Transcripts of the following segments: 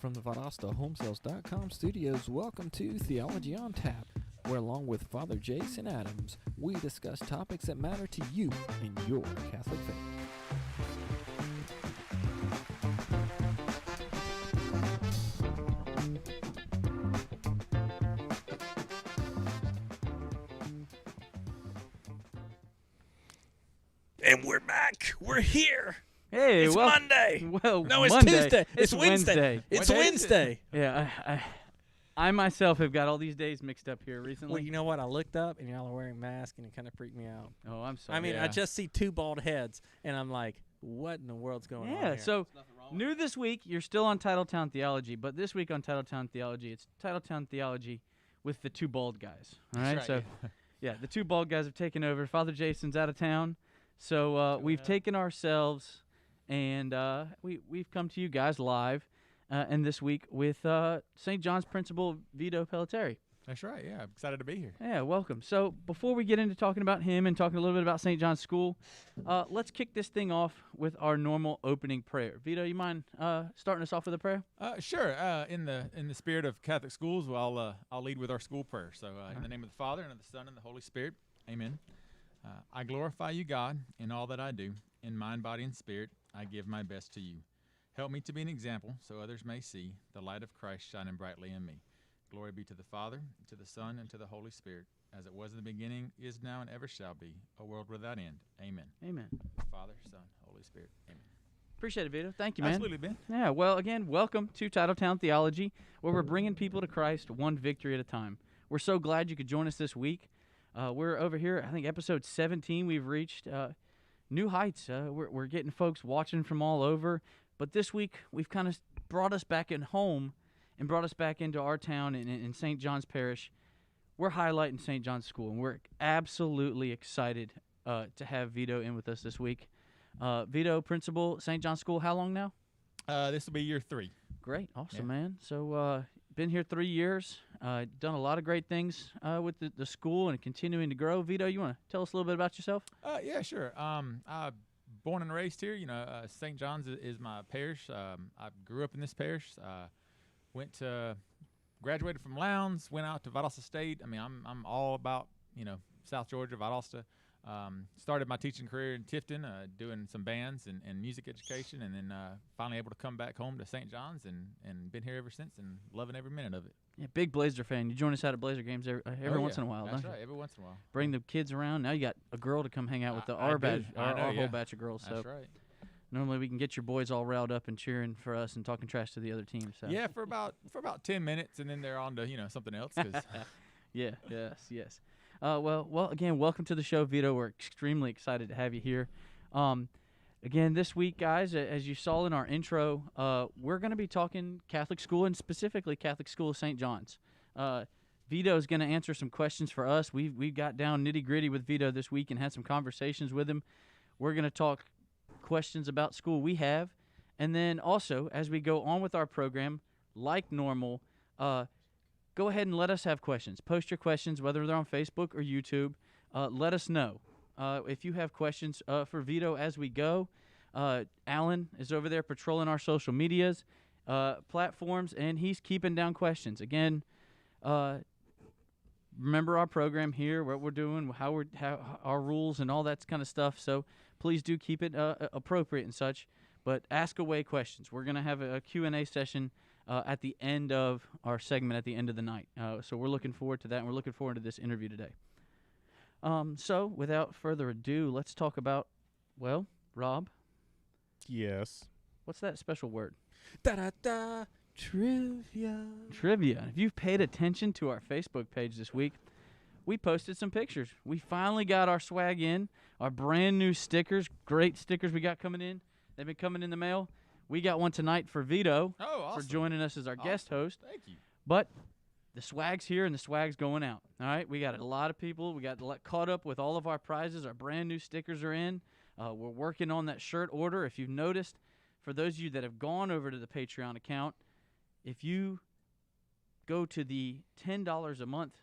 from the ValdostaHomesales.com studios, welcome to Theology on Tap, where along with Father Jason Adams, we discuss topics that matter to you in your Catholic faith. And we're back. We're here. Hey, It's well, Monday. Well, No, it's Monday. Tuesday. It's Wednesday. It's What day is it? Wednesday. Yeah, I myself have got all these days mixed up here recently. Well, you know what? I looked up and y'all are wearing masks and it kind of freaked me out. Oh, I'm sorry. I mean, I Yeah. just see two bald heads and I'm like, what in the world's going on Yeah, here? so new this week, you're still on Titletown Theology, but this week on Titletown Theology, it's Titletown Theology with the two bald guys. All right, That's so right. yeah, the two bald guys have taken over. Father Jason's out of town, so we've taken ourselves, and we've come to you guys live, and this week with St. John's Principal Vito Pelletieri. That's right. Yeah, I'm excited to be here. Yeah, welcome. So before we get into talking about him and talking a little bit about St. John's School, let's kick this thing off with our normal opening prayer. Vito, you mind starting us off with a prayer? Sure. In the spirit of Catholic schools, well, I'll lead with our school prayer. So, in the name of the Father and of the Son and the Holy Spirit, Amen. I glorify you, God, in all that I do. In mind, body, and spirit, I give my best to you. Help me to be an example, so others may see the light of Christ shining brightly in me. Glory be to the Father, to the Son, and to the Holy Spirit, as it was in the beginning, is now, and ever shall be, a world without end. Amen. Amen. Father, Son, Holy Spirit. Amen. Appreciate it, Vito. Thank you, man. Absolutely, Ben. Yeah, well, again, welcome to Titletown Theology, where we're bringing people to Christ one victory at a time. We're so glad you could join us this week. We're over here, I think, episode 17. We've reached new heights. We're getting folks watching from all over. But this week, we've kind of brought us back in home and brought us back into our town in St. John's Parish. We're highlighting St. John's School, and we're absolutely excited to have Vito in with us this week. Vito, Principal, St. John's School, how long now? This will be year 3. Great, awesome, Yeah. man. So, been here 3 years, done a lot of great things with the school and continuing to grow. Vito, you want to tell us a little bit about yourself? Yeah, sure. Born and raised here. St. John's is my parish. I grew up in this parish. Graduated from Lowndes. Went out to Valdosta State. I mean, I'm all about South Georgia, Valdosta. Started my teaching career in Tifton, doing some bands and music education, and then finally able to come back home to St. John's and been here ever since and loving every minute of it. Yeah, big Blazer fan. You join us out at Blazer games every once in a while, That's don't you? right, every once in a while. Bring the kids around. Now you got a girl to come hang out with I our do. batch, I know, our yeah. whole batch of girls. So That's right. normally we can get your boys all riled up and cheering for us and talking trash to the other team. So Yeah, for about 10 minutes, and then they're on to something else. 'Cause yeah, yes. Well, again, welcome to the show, Vito. We're extremely excited to have you here. Again, this week, guys, as you saw in our intro, we're going to be talking Catholic school and specifically Catholic School of St. John's. Vito is going to answer some questions for us. We got down nitty-gritty with Vito this week and had some conversations with him. We're going to talk questions about school we have. And then also, as we go on with our program, like normal, go ahead and let us have questions. Post your questions, whether they're on Facebook or YouTube. Let us know. If you have questions for Vito as we go, Alan is over there patrolling our social medias, platforms, and he's keeping down questions. Again, remember our program here, what we're doing, how our rules and all that kind of stuff. So please do keep it appropriate and such. But ask away questions. We're going to have a Q&A session at the end of our segment at the end of the night. So we're looking forward to that, and we're looking forward to this interview today. So without further ado, let's talk about, well, Rob, Yes. what's that special word? Da-da-da, trivia. Trivia. If you've paid attention to our Facebook page this week, we posted some pictures. We finally got our swag in, our brand new stickers, great stickers we got coming in. They've been coming in the mail. We got one tonight for Vito Oh, awesome. for joining us as our guest host. Thank you. But the swag's here and the swag's going out. All right, we got a lot of people. We got caught up with all of our prizes. Our brand new stickers are in. We're working on that shirt order. If you've noticed, for those of you that have gone over to the Patreon account, if you go to the $10 a month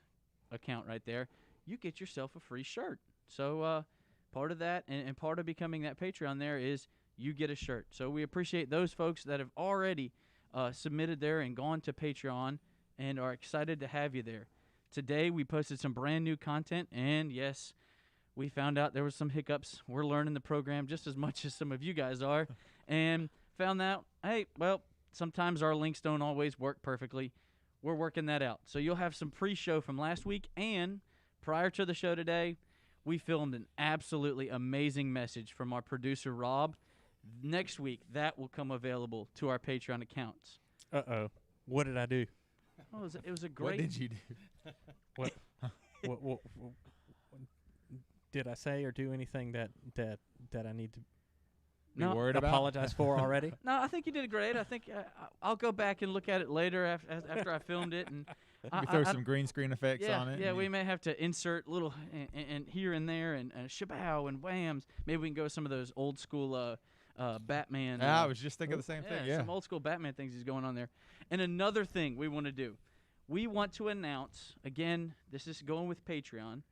account right there, you get yourself a free shirt. So part of that and part of becoming that Patreon there is you get a shirt. So we appreciate those folks that have already submitted there and gone to Patreon and are excited to have you there. Today we posted some brand new content, and yes, we found out there was some hiccups. We're learning the program just as much as some of you guys are, and found out, hey, well, sometimes our links don't always work perfectly. We're working that out. So you'll have some pre-show from last week, and prior to the show today, we filmed an absolutely amazing message from our producer, Rob. Next week, that will come available to our Patreon accounts. Uh-oh. What did I do? Oh, it was a great... What did you do? What did I say or do anything that I need to Be No, worried about? apologize for already? No, I think you did great. I think I'll go back and look at it later after I filmed it. And We throw some green screen effects yeah, on it. yeah, and we you- may have to insert little and here and there and shabow and whams. Maybe we can go some of those old school Batman. I was just thinking the same thing. Yeah. some old school Batman things is going on there. And another thing we want to do, we want to announce, again, this is going with Patreon,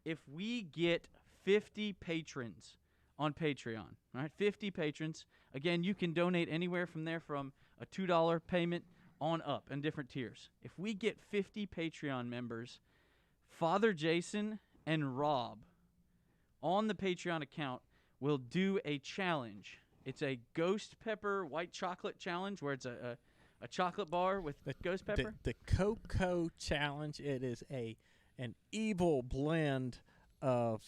if we get 50 patrons on Patreon, all right, 50 patrons, again, you can donate anywhere from there from a $2 payment on up in different tiers. If we get 50 Patreon members, Father Jason and Rob on the Patreon account will do a challenge. It's a ghost pepper white chocolate challenge where it's a chocolate bar with ghost pepper. The Cocoa Challenge. It is an evil blend of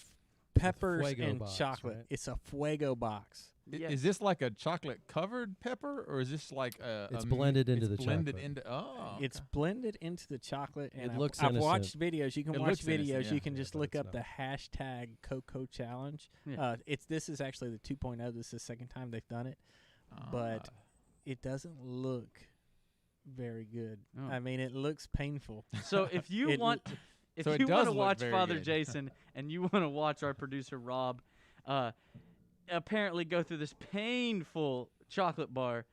peppers Fuego and box, chocolate. right? It's a Fuego box. Yeah. Is this like a chocolate covered pepper, or is this like a? It's a blended into it's the blended chocolate. into. Oh, It's okay. blended into the chocolate, and It looks I've watched innocent. videos. You can It watch looks innocent, videos. yeah. You can Yeah, just but look it's up the hashtag Cocoa Challenge. Yeah. This is actually the 2.0. This is the second time they've done it, but it doesn't look very good. Oh. I mean, it looks painful. So if you It- want, if So it you want does to look watch very Father good. Jason and you want to watch our producer Rob, apparently go through this painful chocolate bar,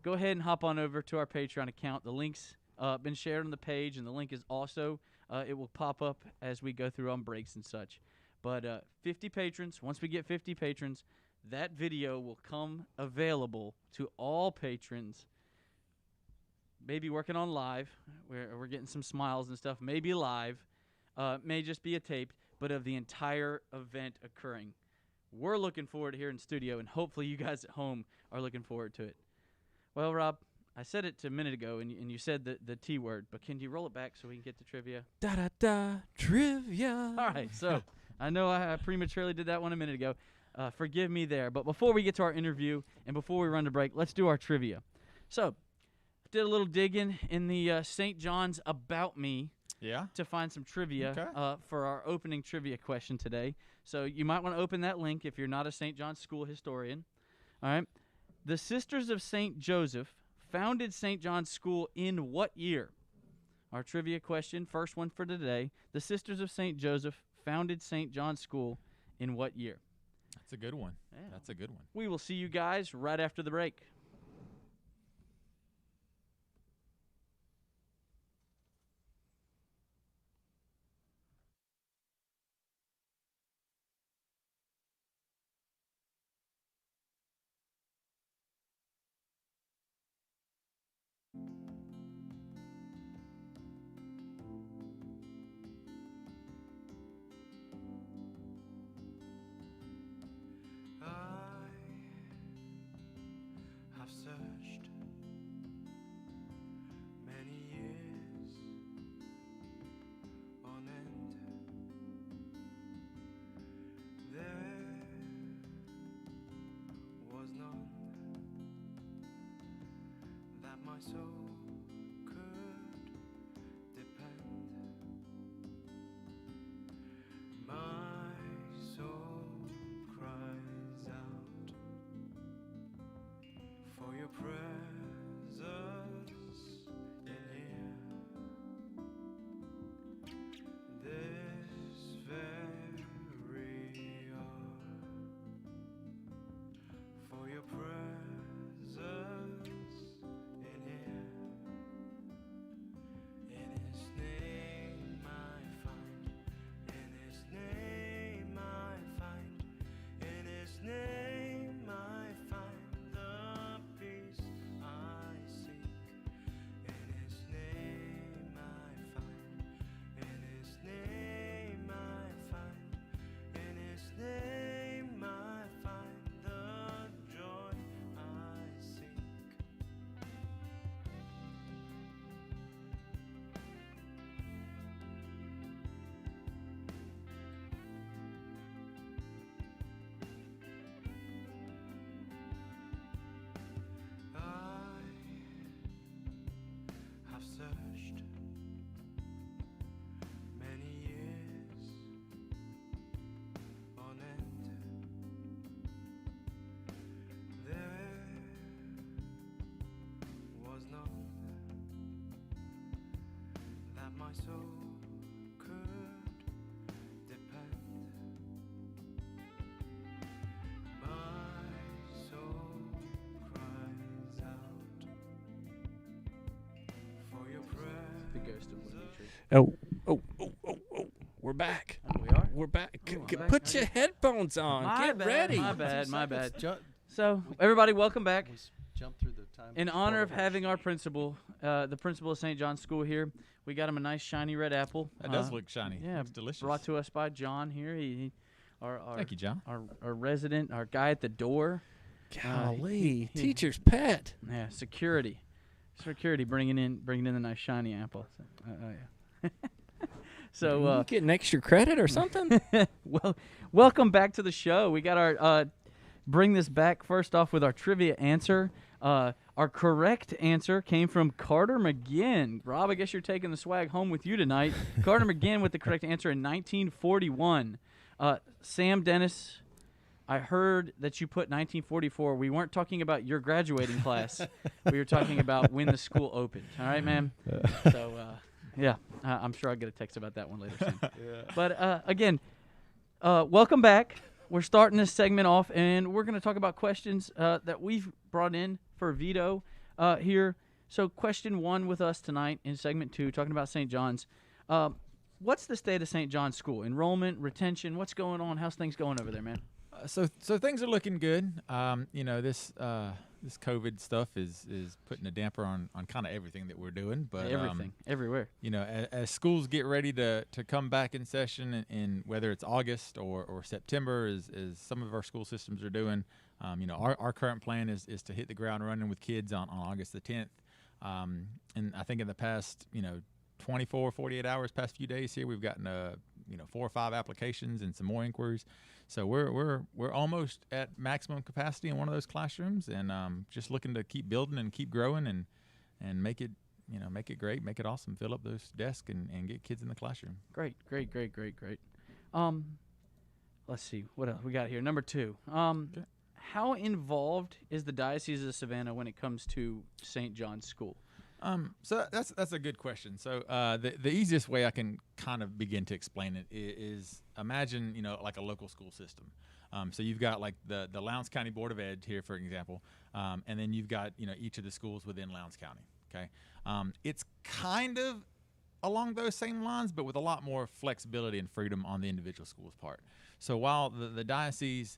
go ahead and hop on over to our Patreon account. The link's been shared on the page, and the link is also it will pop up as we go through on breaks and such. But 50 patrons. Once we get 50 patrons, that video will come available to all patrons. Maybe working on live. We're getting some smiles and stuff. Maybe live. May just be a tape, but of the entire event occurring. We're looking forward to here in studio, and hopefully you guys at home are looking forward to it. Well, Rob, I said it a minute ago, and you said the T word, but can you roll it back so we can get to trivia? Da trivia. All right, so I know I prematurely did that one a minute ago. Forgive me there. But before we get to our interview and before we run to break, let's do our trivia. So, did a little digging in the St. John's About Me Yeah. to find some trivia Okay. for our opening trivia question today. So you might want to open that link if you're not a St. John's school historian. All right. The Sisters of St. Joseph founded St. John's School in what year? Our trivia question, first one for today. The Sisters of St. Joseph founded St. John's School in what year? That's a good one. Yeah. That's a good one. We will see you guys right after the break. I've searched many years on end. There was none that my soul could depend. My soul cries out for your presence in here. This very hour, for your presence in here. In His name I find, in His name I find, in His name I find the peace my soul could depend. My soul cries out for your presence. The ghost of Dimitri. Oh. We're back. Oh, we are? We're back. Ooh, G- I'm back. Put your headphones on. My Get bad, ready. My bad, my bad. Ju- So, everybody, welcome back. we jump through the time. In honor of having our principal, the principal of St. John's School here, we got him a nice shiny red apple. That does look shiny. yeah, Looks delicious. Brought to us by John here. Our Thank you, John. our resident, our guy at the door. Golly, he- teacher's pet. Yeah, security bringing in the nice shiny apple. Yeah. So You getting extra credit or something? well, welcome back to the show. We got our bring this back first off with our trivia answer. Our correct answer came from Carter McGinn. Rob, I guess you're taking the swag home with you tonight. Carter McGinn with the correct answer in 1941. Sam Dennis, I heard that you put 1944. We weren't talking about your graduating class. We were talking about when the school opened. All right, man? So, yeah, I'm sure I'll get a text about that one later soon. But, again, welcome back. We're starting this segment off, and we're going to talk about questions that we've brought in for Vito here. So question 1 with us tonight in segment 2, talking about St. John's. What's the state of St. John's School? Enrollment, retention, what's going on? How's things going over there, man? So things are looking good. This COVID stuff is putting a damper on kind of everything that we're doing. But Everything, everywhere. as schools get ready to come back in session, in whether it's August or September, as some of our school systems are doing, our current plan is to hit the ground running with kids on August the 10th. And I think in the past, 24, 48 hours, past few days here, we've gotten 4 or 5 applications and some more inquiries. So we're almost at maximum capacity in one of those classrooms, and just looking to keep building and keep growing and make it great, make it awesome, fill up those desks and get kids in the classroom. Great. Let's see, what else we got here? Number 2. How involved is the Diocese of Savannah when it comes to St. John's School? So that's a good question. So the easiest way I can kind of begin to explain it is imagine like a local school system. So you've got like the Lowndes County Board of Ed here, for example, and then you've got each of the schools within Lowndes County. Okay, it's kind of along those same lines, but with a lot more flexibility and freedom on the individual school's part. So while the diocese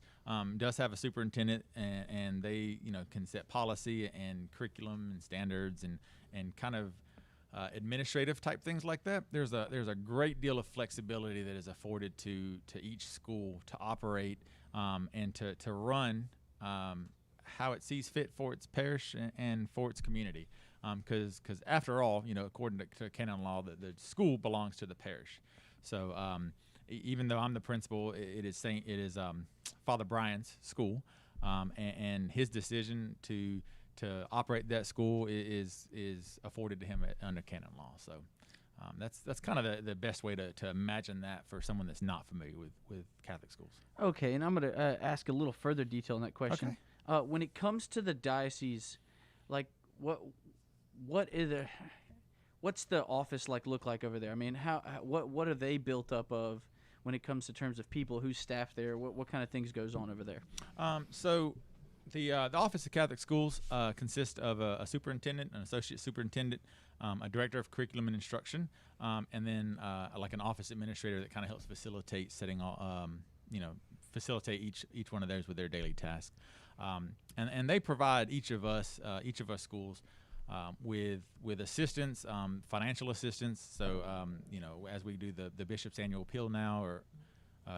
does have a superintendent and they can set policy and curriculum and standards and kind of administrative type things like that, there's a great deal of flexibility that is afforded to each school to operate and to run how it sees fit for its parish and for its community. Because after all, according to canon law, the school belongs to the parish. So even though I'm the principal, it is Father Brian's school, and his decision to operate that school is afforded to him under canon law. So that's kind of the best way to imagine that for someone that's not familiar with Catholic schools. Okay, and I'm going to ask a little further detail on that question. Okay. When it comes to the diocese, like what's the office look like over there? I mean, what are they built up of when it comes to terms of people, who's staffed there? What kind of things goes on over there? So the Office of Catholic Schools consists of a superintendent, an associate superintendent, a director of curriculum and instruction, and then like an office administrator that kind of helps facilitate facilitate each one of theirs with their daily tasks. And they provide each of us schools with assistance, financial assistance. So as we do the bishop's annual appeal now, or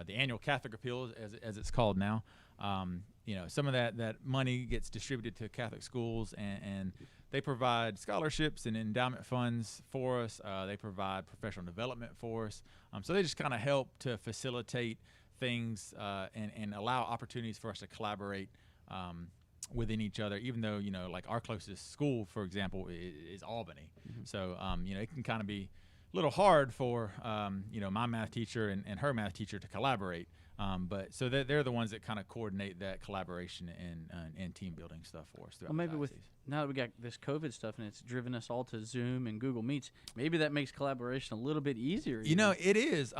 the annual Catholic appeal as it's called now, some of that money gets distributed to Catholic schools, and they provide scholarships and endowment funds for us. They provide professional development for us. So they just kind of help to facilitate things and allow opportunities for us to collaborate within each other, even though like our closest school, for example, is Albany. Mm-hmm. So it can kind of be little hard for my math teacher and her math teacher to collaborate. But so they're the ones that kind of coordinate that collaboration and team building stuff for us. Well, maybe with now that we got this COVID stuff and it's driven us all to Zoom and Google Meets, maybe that makes collaboration a little bit easier. It is.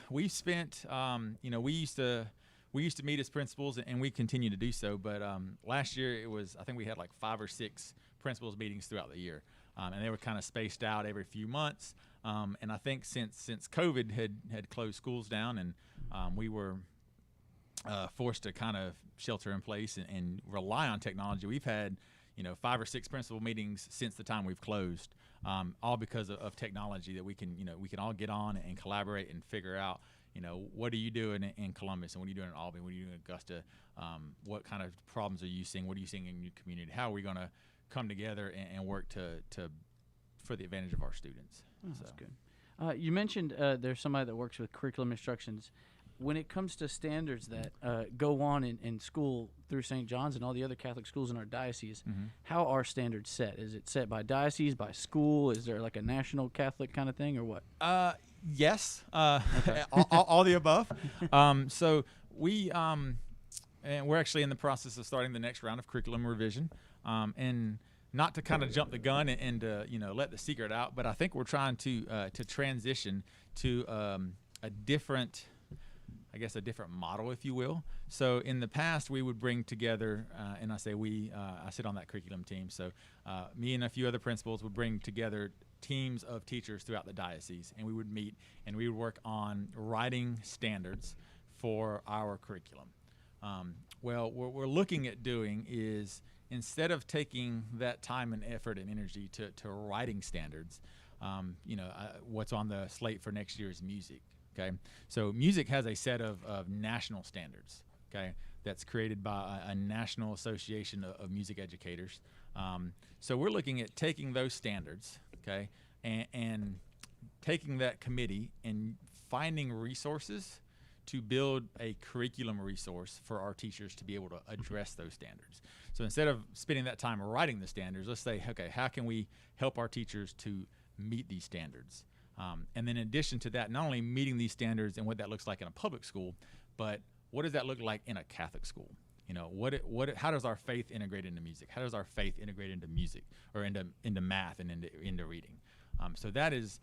We've spent we used to meet as principals, and we continue to do so. But last year I think we had like 5 or 6 principals meetings throughout the year, and they were kind of spaced out every few months. And I think since COVID had closed schools down and we were forced to kind of shelter in place and rely on technology, we've had 5 or 6 principal meetings since the time we've closed, all because of technology that we can all get on and collaborate and figure out what are you doing in Columbus and what are you doing in Albany, what are you doing in Augusta, what kind of problems are you seeing, what are you seeing in your community, how are we going to come together and work to for the advantage of our students. Oh, that's good. You mentioned there's somebody that works with curriculum instructions. When it comes to standards that go on in school through St. John's and all the other Catholic schools in our diocese, how are standards set? Is it set by diocese, by school? Is there like a national Catholic kind of thing or what? Yes, all the above. So we and we're actually in the process of starting the next round of curriculum revision, and not to kind of jump the gun and let the secret out, but I think we're trying to transition to a different model, if you will. So in the past, we would bring together, and I say we, I sit on that curriculum team. So me and a few other principals would bring together teams of teachers throughout the diocese, and we would meet and we would work on writing standards for our curriculum. Well, what we're looking at doing is, instead of taking that time and effort and energy to writing standards, what's on the slate for next year is music. Okay, so music has a set of national standards. Okay, that's created by a national association of music educators. So we're looking at taking those standards, okay, and taking that committee and finding resources to build a curriculum resource for our teachers to be able to address those standards. So instead of spending that time writing the standards, let's say, okay, how can we help our teachers to meet these standards? And then in addition to that, not only meeting these standards and what that looks like in a public school, but what does that look like in a Catholic school? How does our faith integrate into music? How does our faith integrate into music or into math and into reading? So that is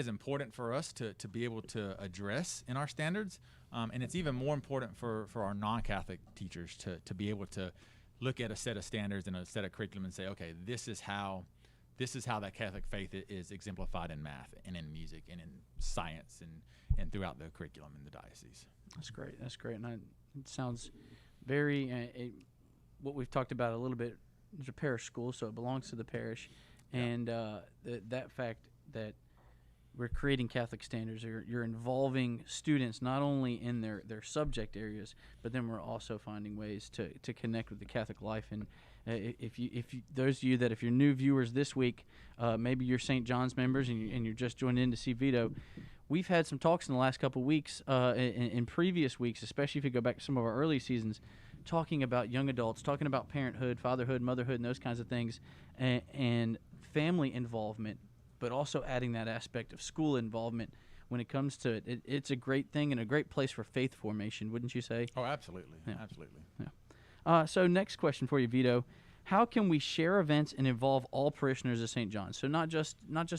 important for us to be able to address in our standards. And it's even more important for our non-Catholic teachers to be able to look at a set of standards and a set of curriculum and say, okay, this is how that Catholic faith is exemplified in math and in music and in science and throughout the curriculum in the diocese. That's great. And it sounds very, what we've talked about a little bit, is a parish school, so it belongs to the parish. Yeah. And that fact that we're creating Catholic standards, you're involving students not only in their subject areas, but then we're also finding ways to connect with the Catholic life. And if you those of you that, if you're new viewers this week, maybe you're St. John's members and you're just joined in to see Vito, we've had some talks in the last couple of weeks, in previous weeks, especially if you go back to some of our early seasons, talking about young adults, talking about parenthood, fatherhood, motherhood, and those kinds of things, and family involvement, but also adding that aspect of school involvement when it comes to it. It's a great thing and a great place for faith formation, wouldn't you say? Oh, absolutely. Yeah. Absolutely. Yeah. So next question for you, Vito. How can we share events and involve all parishioners of St. John's? So not just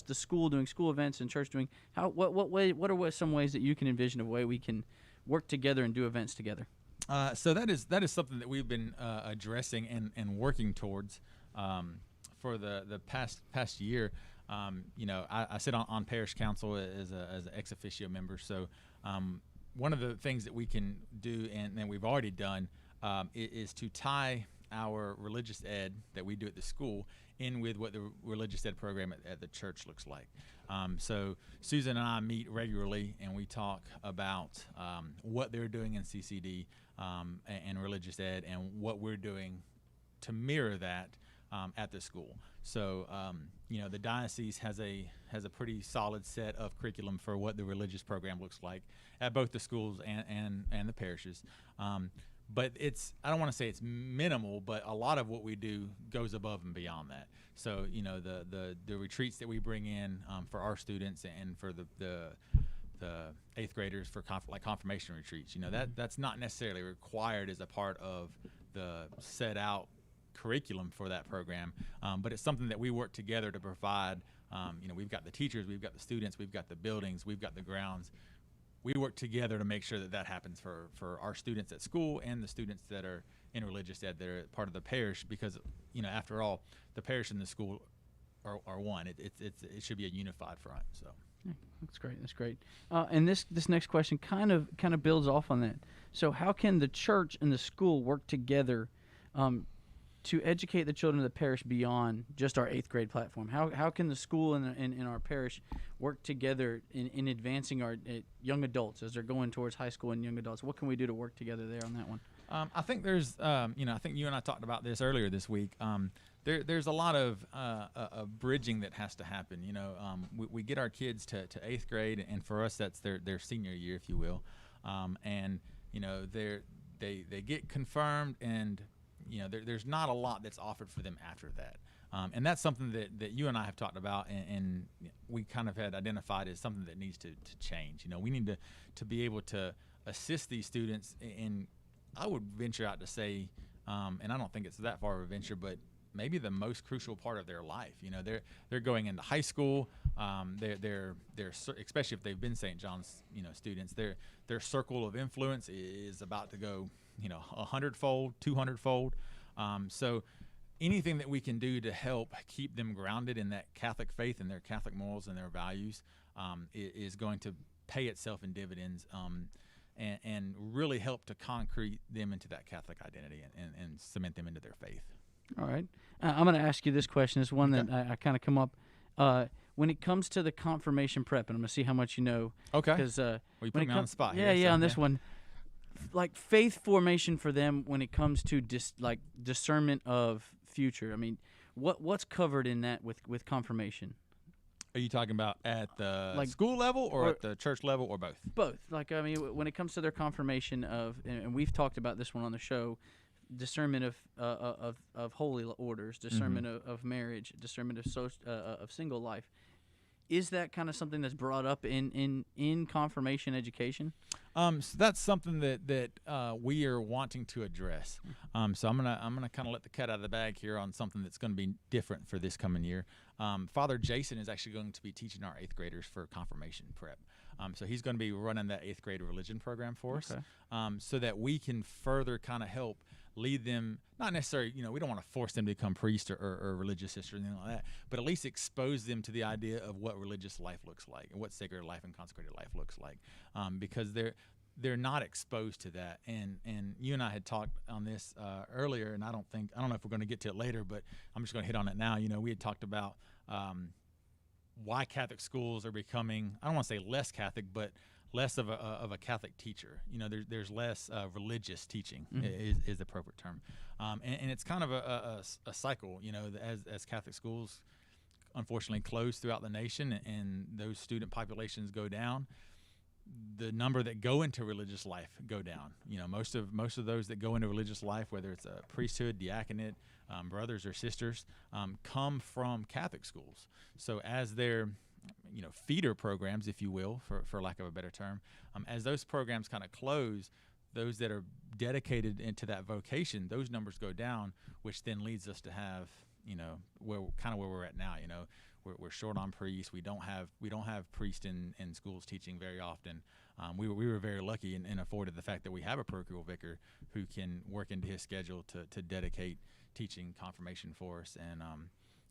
the school doing school events and church doing. What are some ways that you can envision a way we can work together and do events together? So that is something that we've been addressing and working towards for the past year. I sit on parish council as an ex officio member. So one of the things that we can do and we've already done is to tie our religious ed that we do at the school in with what the religious ed program at the church looks like. So Susan and I meet regularly and we talk about what they're doing in CCD and religious ed and what we're doing to mirror that at the school. So the diocese has a pretty solid set of curriculum for what the religious program looks like at both the schools and the parishes. but I don't want to say it's minimal, but a lot of what we do goes above and beyond that. So, you know, the retreats that we bring in for our students and for the 8th graders for like confirmation retreats, you know, that's not necessarily required as a part of the set out curriculum for that program, but it's something that we work together to provide. You know, we've got the teachers, we've got the students, we've got the buildings, we've got the grounds. We work together to make sure that happens for our students at school and the students that are in religious ed that are part of the parish, because, you know, after all, the parish and the school are one. It should be a unified front. So That's great. That's great. And this next question kind of builds off on that. So how can the church and the school work together to educate the children of the parish beyond just our 8th grade platform? How can the school and our parish work together in advancing our young adults as they're going towards high school and young adults? What can we do to work together there on that one? I think there's, you know, I think you and I talked about this earlier this week. There's a lot of bridging that has to happen. You know, we get our kids to 8th grade, and for us that's their senior year, if you will. And you know, they get confirmed, and you know, there's not a lot that's offered for them after that. And that's something that you and I have talked about, and we kind of had identified as something that needs to change. You know, we need to be able to assist these students in, I would venture out to say, and I don't think it's that far of a venture, but maybe the most crucial part of their life. You know, they're going into high school. They're especially if they've been St. John's, you know, students. Their circle of influence is about to go, you know, 100-fold, 200-fold. So anything that we can do to help keep them grounded in that Catholic faith and their Catholic morals and their values is going to pay itself in dividends. And really help to concrete them into that Catholic identity and cement them into their faith. All right. I'm going to ask you this question. It's one that I kind of come up. When it comes to the confirmation prep, and I'm going to see how much you know. Okay. Because well, you put me on the spot yeah, here. on this one. Like faith formation for them when it comes to discernment of future. I mean, what's covered in that with confirmation? Are you talking about at the Like- school level or at the church level or both? Both. Like, I mean, when it comes to their confirmation of, and we've talked about this one on the show, discernment of holy orders, discernment of marriage, discernment of single life. Is that kind of something that's brought up in confirmation education? So that's something that we are wanting to address. So I'm gonna kind of let the cat out of the bag here on something that's going to be different for this coming year. Father Jason is actually going to be teaching our 8th graders for confirmation prep. So he's going to be running that 8th grade religion program for us, so that we can further kind of help lead them, not necessarily, you know, we don't want to force them to become priest or religious sister or anything like that, but at least expose them to the idea of what religious life looks like and what sacred life and consecrated life looks like, because they're not exposed to that. And you and I had talked on this earlier, and I don't know if we're going to get to it later, but I'm just going to hit on it now. You know, we had talked about why Catholic schools are becoming, I don't want to say less Catholic, but less of a Catholic teacher. You know, there's less religious teaching is the appropriate term, and it's kind of a cycle. You know, as Catholic schools unfortunately close throughout the nation, and those student populations go down, the number that go into religious life go down. You know, most of those that go into religious life, whether it's a priesthood, diaconate, brothers or sisters, come from Catholic schools. So as they're, you know, feeder programs, if you will, for lack of a better term, as those programs kind of close, those that are dedicated into that vocation, those numbers go down, which then leads us to have, you know, where we're at now. You know, we're short on priests. We don't have priests in schools teaching very often. We were very lucky and afforded the fact that we have a parochial vicar who can work into his schedule to dedicate teaching confirmation for us, and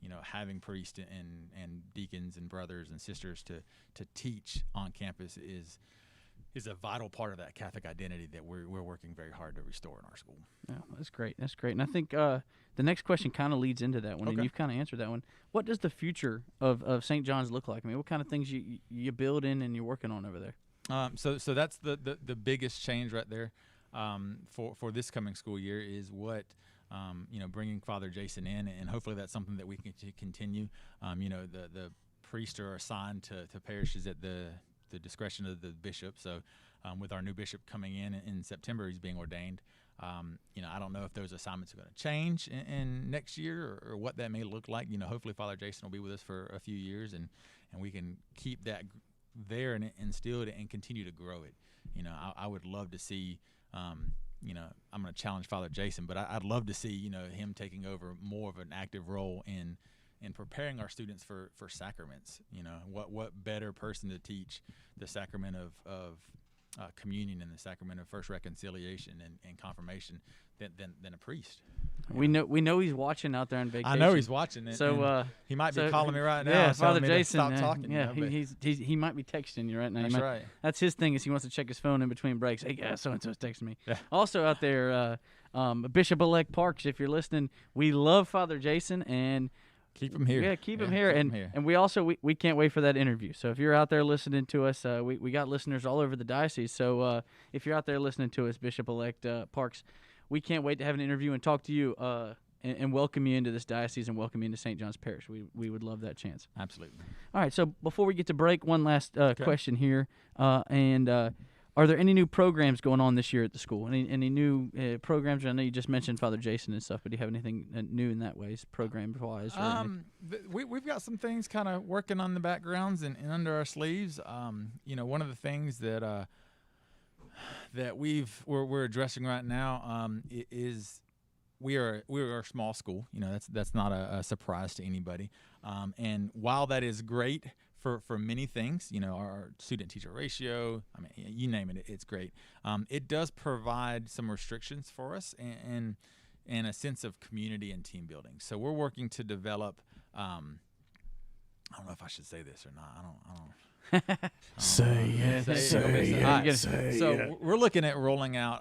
you know, having priests and deacons and brothers and sisters to teach on campus is a vital part of that Catholic identity that we're working very hard to restore in our school. Yeah, that's great. That's great. And I think the next question kind of leads into that one, and you've kind of answered that one. What does the future of St. John's look like? I mean, what kind of things you build in and you're working on over there? So that's the biggest change right there for this coming school year is what. You know, bringing Father Jason in, and hopefully that's something that we can continue. You know, the priests are assigned to parishes at the discretion of the bishop. So with our new bishop coming in September, he's being ordained. I don't know if those assignments are going to change in next year or what that may look like. Hopefully Father Jason will be with us for a few years and we can keep that there and instill it and continue to grow it. I would love to see, I'm going to challenge Father Jason, but I'd love to see, him taking over more of an active role in preparing our students for sacraments. What better person to teach the sacrament of communion and the sacrament of first reconciliation and confirmation than a priest. We know he's watching out there on vacation. I know he's watching it. So he might be calling me right now. Yeah, telling Father me to Jason. stop talking. Yeah, he might be texting you right now. That's right. That's his thing, is he wants to check his phone in between breaks. Hey, so and so's texting me. Yeah. Also out there, Bishop-elect Parks, if you're listening, we love Father Jason and. Keep him here. Yeah, keep him here. And we also we can't wait for that interview. So if you're out there listening to us, we got listeners all over the diocese. So if you're out there listening to us, Bishop-elect Parks, we can't wait to have an interview and talk to you and welcome you into this diocese and welcome you into St. John's Parish. We would love that chance. Absolutely. All right, so before we get to break, one last question here. Are there any new programs going on this year at the school? Any new programs? I know you just mentioned Father Jason and stuff, but do you have anything new in that way, program-wise? We've got some things kind of working on the backgrounds and under our sleeves. One of the things that we're addressing right now is we're a small school. That's not a surprise to anybody. And while that is great for many things, our student-teacher ratio, you name it, it's great. It does provide some restrictions for us and a sense of community and team building. So we're working to develop, I don't know if I should say this or not. I don't Say it. So we're looking at rolling out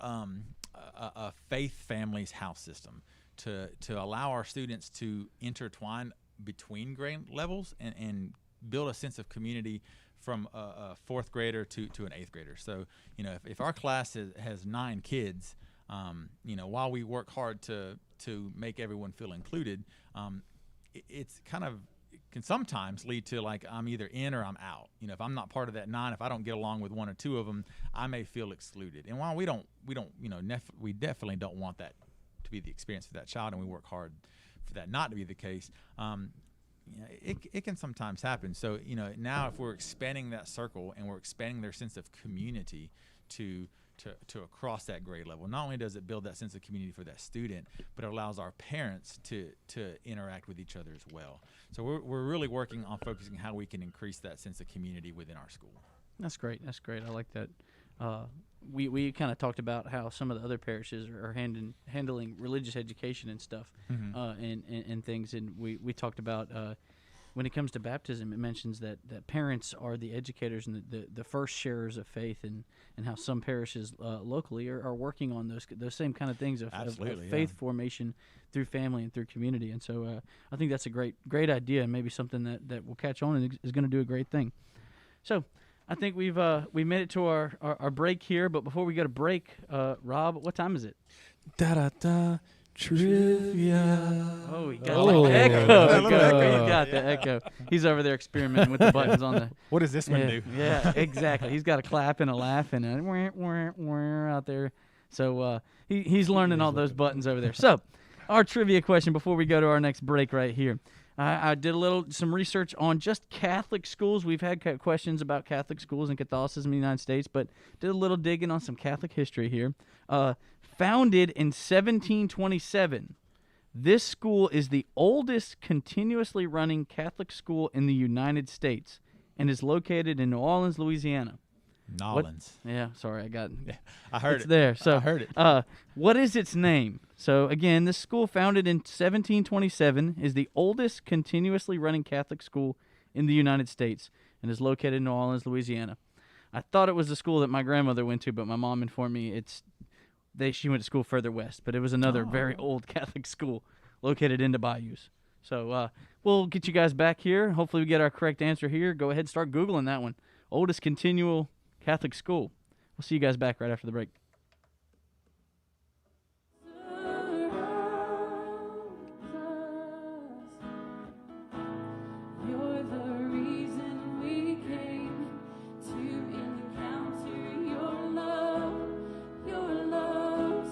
a faith families house system to allow our students to intertwine between grade levels and build a sense of community from a fourth grader to an eighth grader. So, if our class has 9 kids, while we work hard to make everyone feel included, it's kind of, it can sometimes lead to like I'm either in or I'm out. If I'm not part of that 9, if I don't get along with 1 or 2 of them, I may feel excluded. And while we definitely don't want that to be the experience for that child, and we work hard for that not to be the case. It can sometimes happen. So, now if we're expanding that circle and we're expanding their sense of community to across that grade level, not only does it build that sense of community for that student, but it allows our parents to interact with each other as well. So we're really working on focusing how we can increase that sense of community within our school. That's great. I like that. We kind of talked about how some of the other parishes are handling religious education and stuff, and things. And we talked about when it comes to baptism, it mentions that parents are the educators and the first sharers of faith, and how some parishes locally are working on those same kind of things of faith formation through family and through community. And so I think that's a great idea, and maybe something that will catch on and is going to do a great thing. So I think we made it to our break here, but before we go to break, Rob, what time is it? Trivia. Oh, he got the echo. He got the echo. He's over there experimenting with the buttons on the. What does this one do? Yeah, exactly. He's got a clap and a laugh and a wah out there. So he's learning all those buttons over there. So our trivia question before we go to our next break right here. I did some research on just Catholic schools. We've had questions about Catholic schools and Catholicism in the United States, but did a little digging on some Catholic history here. Founded in 1727, this school is the oldest continuously running Catholic school in the United States and is located in New Orleans, Louisiana. Yeah, sorry, I heard it. There. So I heard it. What is its name? So again, this school, founded in 1727, is the oldest continuously running Catholic school in the United States and is located in New Orleans, Louisiana. I thought it was the school that my grandmother went to, but my mom informed me she went to school further west, but it was another very old Catholic school located in the bayous. So we'll get you guys back here. Hopefully we get our correct answer here. Go ahead and start Googling that one. Oldest continual Catholic school. We'll see you guys back right after the break. Your love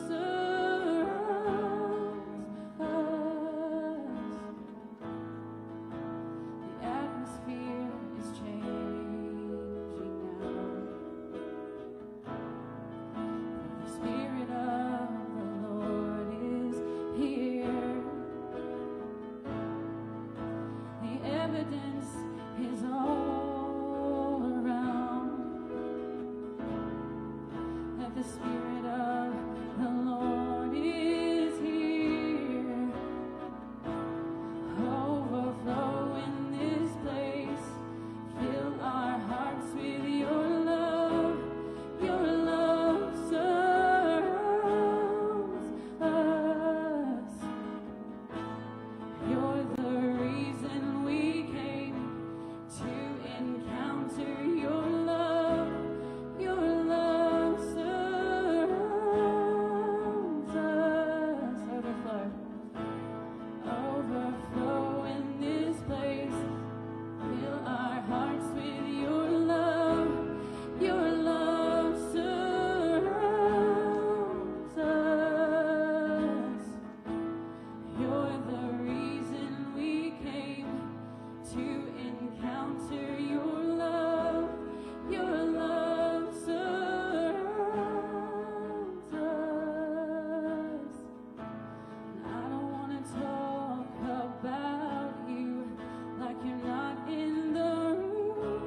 The Spirit of the Lord is here. Overflow in this place. Fill our hearts with your love. Your love surrounds us. You're the reason we came to encounter your love. Your love surrounds us. Overflow. Overflow in this place. Fill our hearts with your love. Your love surrounds us. You're the reason we came to encounter your love. Your love surrounds us. I don't want to talk about you like you're not in the room.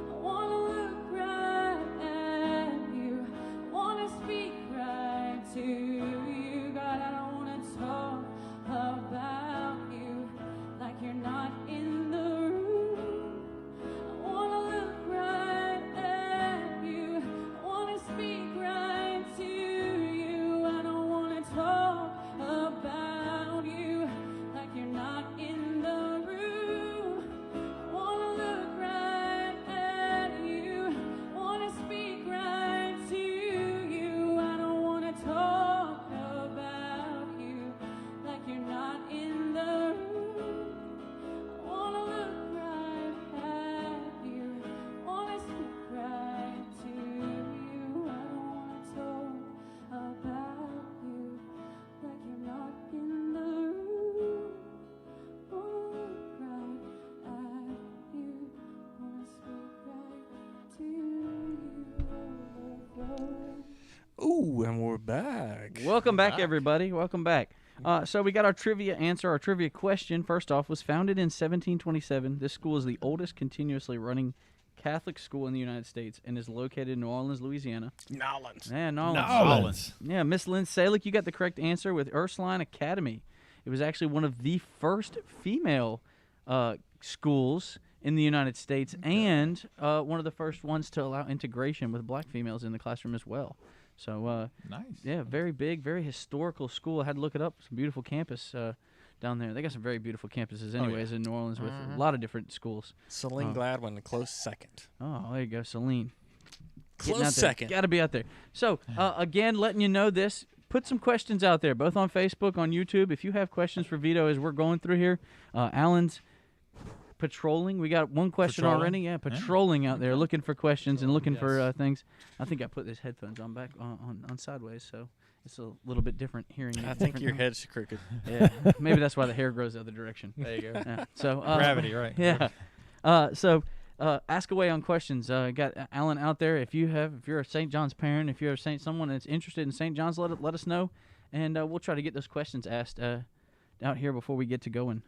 I want to look right at you. I want to speak right to you. God, I don't want to talk about you like you're not in the room. I want to look right at you. I want to speak right to you. I don't want to talk about you like you're not in the room. I want to look right at you. I want to speak right to you. I don't want to talk about you like you're not in the room. I want to look right at you. I want to speak right to you. I don't want to talk about you like you're not in the room. I want to look right at you. I want to speak right to you. Ooh, and we're back. Welcome back, everybody. Welcome back. So we got our trivia answer. Our trivia question, first off, was founded in 1727. This school is the oldest continuously running Catholic school in the United States and is located in New Orleans, Louisiana. Nolans. Yeah, Nolans. Nolans. Yeah, Miss Lynn Salick, you got the correct answer with Ursuline Academy. It was actually one of the first female schools in the United States and one of the first ones to allow integration with black females in the classroom as well. So, Nice. yeah, very big, very historical school. I had to look it up. Some beautiful campus down there. They got some very beautiful campuses anyways in New Orleans with a lot of different schools. Celine Gladwin, a close second. Oh, there you go, Celine. Close second. Got to be out there. So, again, letting you know this, put some questions out there, both on Facebook, on YouTube. If you have questions for Vito as we're going through here, Alan's patrolling. We got one question Patrolling? already. Yeah, patrolling out there, looking for questions and looking for things. I think I put these headphones on back on sideways, so it's a little bit different hearing. I think different your now. head's crooked. Yeah, maybe that's why the hair grows the other direction. There you go. Yeah. So Gravity, right? Yeah. Ask away on questions. Got Alan out there. If you're a St. John's parent, if you're someone that's interested in St. John's, let us know, and we'll try to get those questions asked out here before we get to going.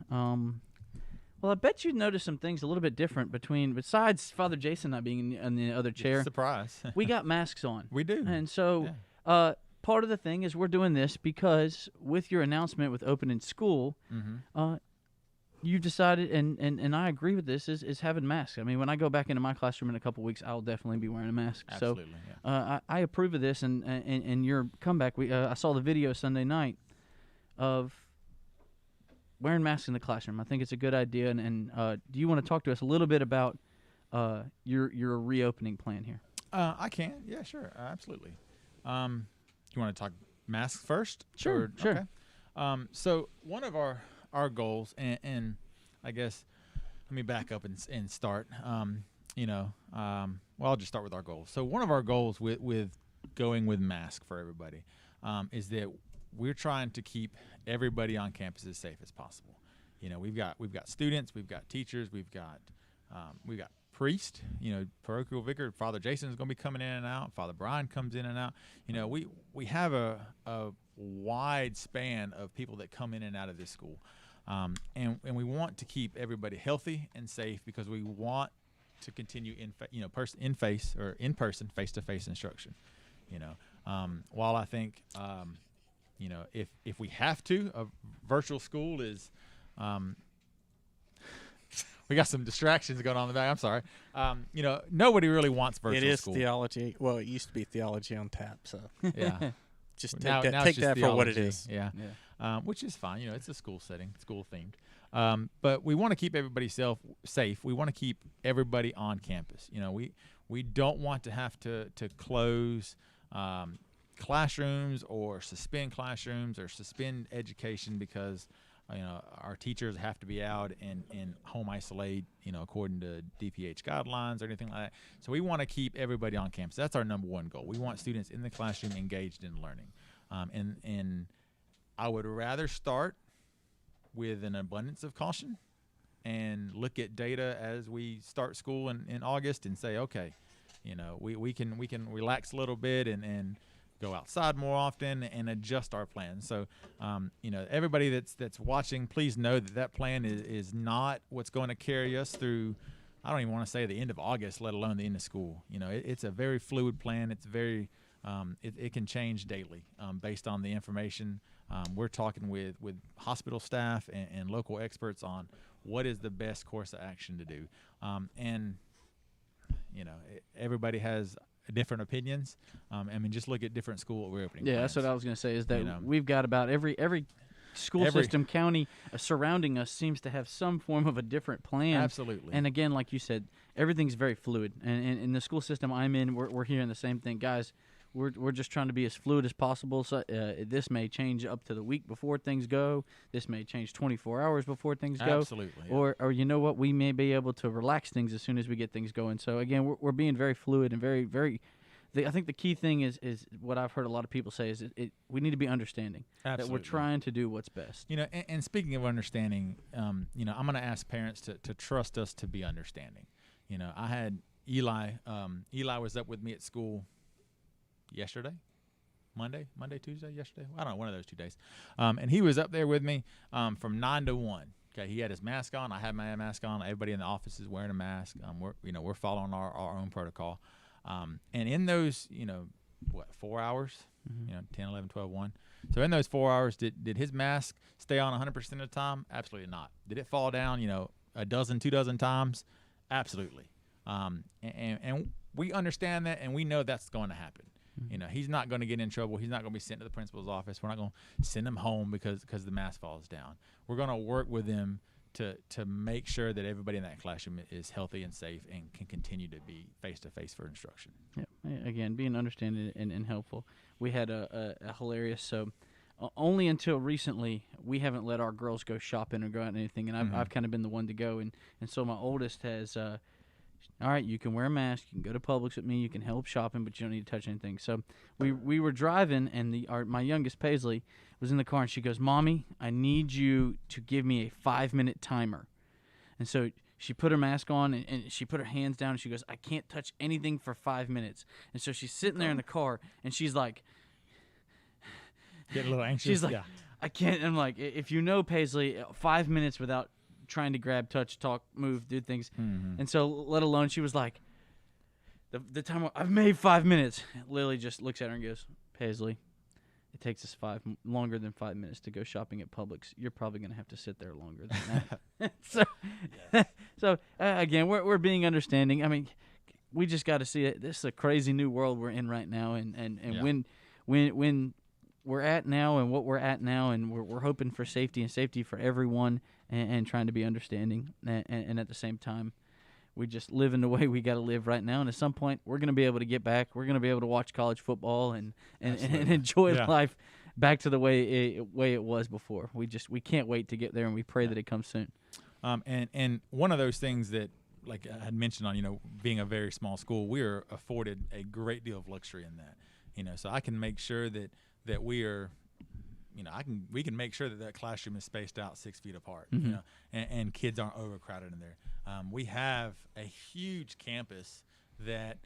Well, I bet you'd notice some things a little bit different besides Father Jason not being in the other chair. Surprise. We got masks on. We do. And so part of the thing is we're doing this because with your announcement with opening school, you've decided, and I agree with this, is having masks. I mean, when I go back into my classroom in a couple weeks, I'll definitely be wearing a mask. Absolutely. So I approve of this, and your comeback. I saw the video Sunday night of wearing masks in the classroom. I think it's a good idea. And do you want to talk to us a little bit about your reopening plan here? I can. Yeah, sure. Absolutely. You want to talk masks first? Sure. Okay. So one of our goals, and I guess let me back up and start. Well, I'll just start with our goals. So one of our goals with going with masks for everybody is that we're trying to keep everybody on campus as safe as possible. You know, we've got students, we've got teachers, we've got priests. You know, parochial vicar Father Jason is going to be coming in and out. Father Brian comes in and out. You know, we have a wide span of people that come in and out of this school, and we want to keep everybody healthy and safe because we want to continue in person face-to-face instruction. You know, while I think, you know, if we have to, a virtual school is. We got some distractions going on in the back. I'm sorry. You know, nobody really wants virtual It is school. theology. Well, it used to be theology on tap. So Yeah. just take Now that, it's take just that for what it theology. is. Yeah. Yeah. Which is fine. You know, it's a school setting, school themed. But we want to keep everybody safe. We want to keep everybody on campus. You know, we don't want to have to close classrooms or suspend classrooms or suspend education because you know our teachers have to be out and home isolate, you know, according to DPH guidelines or anything like that. So we want to keep everybody on campus. That's our number one goal. We want students in the classroom engaged in learning. And I would rather start with an abundance of caution and look at data as we start school in August and say, okay, you know, we can relax a little bit and go outside more often and adjust our plans. So, you know, everybody that's watching, please know that plan is not what's going to carry us through. I don't even want to say the end of August, let alone the end of school. You know, it's a very fluid plan. It's very, it can change daily based on the information. We're talking with hospital staff and local experts on what is the best course of action to do. And, you know, everybody has different opinions. I mean, just look at different school reopening Yeah, plans. that's what I was going to say. Is that You know. we've got about every school system, county surrounding us seems to have some form of a different plan. Absolutely. And again, like you said, everything's very fluid. And in the school system I'm in, we're hearing the same thing, guys. We're just trying to be as fluid as possible. So this may change up to the week before things go. This may change 24 hours before things go. Absolutely. Yeah. Or you know what, we may be able to relax things as soon as we get things going. So again, we're being very fluid and very, very. I think the key thing is what I've heard a lot of people say is we need to be understanding that we're Absolutely. trying to do what's best. You know, and speaking of understanding, you know, I'm going to ask parents to trust us to be understanding. You know, I had Eli. Eli was up with me at school yesterday, Monday, Tuesday, yesterday. I don't know, one of those 2 days. And he was up there with me from 9 to 1. Okay, he had his mask on. I had my mask on. Everybody in the office is wearing a mask. We're following our own protocol. And in those, you know, 4 hours, you know, 10, 11, 12, 1. So in those 4 hours, did his mask stay on 100% of the time? Absolutely not. Did it fall down, you know, a dozen, 2 dozen times? Absolutely. And we understand that, and we know that's going to happen. You know, he's not going to get in trouble. He's not going to be sent to the principal's office. We're not going to send him home because the mask falls down. We're going to work with him to make sure that everybody in that classroom is healthy and safe and can continue to be face-to-face for instruction. Yeah. Again, being understanding and helpful. We had a hilarious, so only until recently, we haven't let our girls go shopping or go out and anything, and I've kind of been the one to go. And so my oldest has, all right, you can wear a mask, you can go to Publix with me, you can help shopping, but you don't need to touch anything. So we were driving, and my youngest, Paisley, was in the car, and she goes, Mommy, I need you to give me a 5-minute timer. And so she put her mask on, and she put her hands down, and she goes, I can't touch anything for 5 minutes. And so she's sitting there in the car, and she's like, Get a little anxious. she's like, yeah. I can't. I'm like, if you know, Paisley, 5 minutes without trying to grab, touch, talk, move, do things. Mm-hmm. And so, let alone, she was like, the time I've made 5 minutes. Lily just looks at her and goes, Paisley, it takes us longer than 5 minutes to go shopping at Publix. You're probably going to have to sit there longer than that. So again, we're being understanding. I mean, we just got to see it. This is a crazy new world we're in right now, and Yeah. when we're at now and what we're at now, and we're hoping for safety for everyone, and trying to be understanding, and at the same time, we just live in the way we got to live right now. And at some point, we're going to be able to get back. We're going to be able to watch college football and enjoy Yeah. life back to the way it was before. We can't wait to get there, and we pray that it comes soon. And one of those things that, like I had mentioned on, you know, being a very small school, we are afforded a great deal of luxury in that. You know, so I can make sure that we are, you know, we can make sure that classroom is spaced out 6 feet apart, you know, and kids aren't overcrowded in there. We have a huge campus that,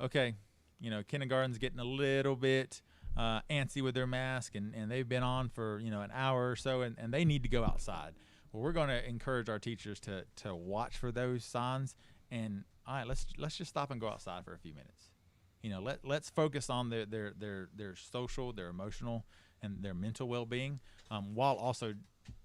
okay, you know, kindergarten's getting a little bit antsy with their mask, and they've been on for, you know, an hour or so, and they need to go outside. Well, we're going to encourage our teachers to watch for those signs, and all right, let's just stop and go outside for a few minutes. let's focus on their social, their emotional, and their mental well-being, while also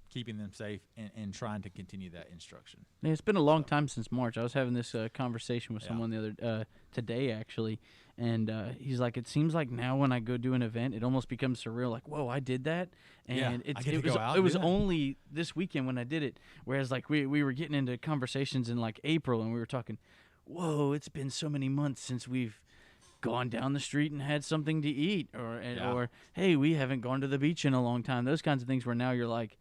keeping them safe and trying to continue that instruction. Yeah, it's been a long time since March. I was having this conversation with Yeah. someone the other today, actually, and he's like, "It seems like now when I go do an event, it almost becomes surreal. Like, whoa, I did that, and Yeah, I get to it was go out it and was do that. only this weekend when I did it. Whereas like we were getting into conversations in like April, and we were talking, whoa, it's been so many months since we've gone down the street and had something to eat, Yeah. or hey, we haven't gone to the beach in a long time. Those kinds of things where now you're like,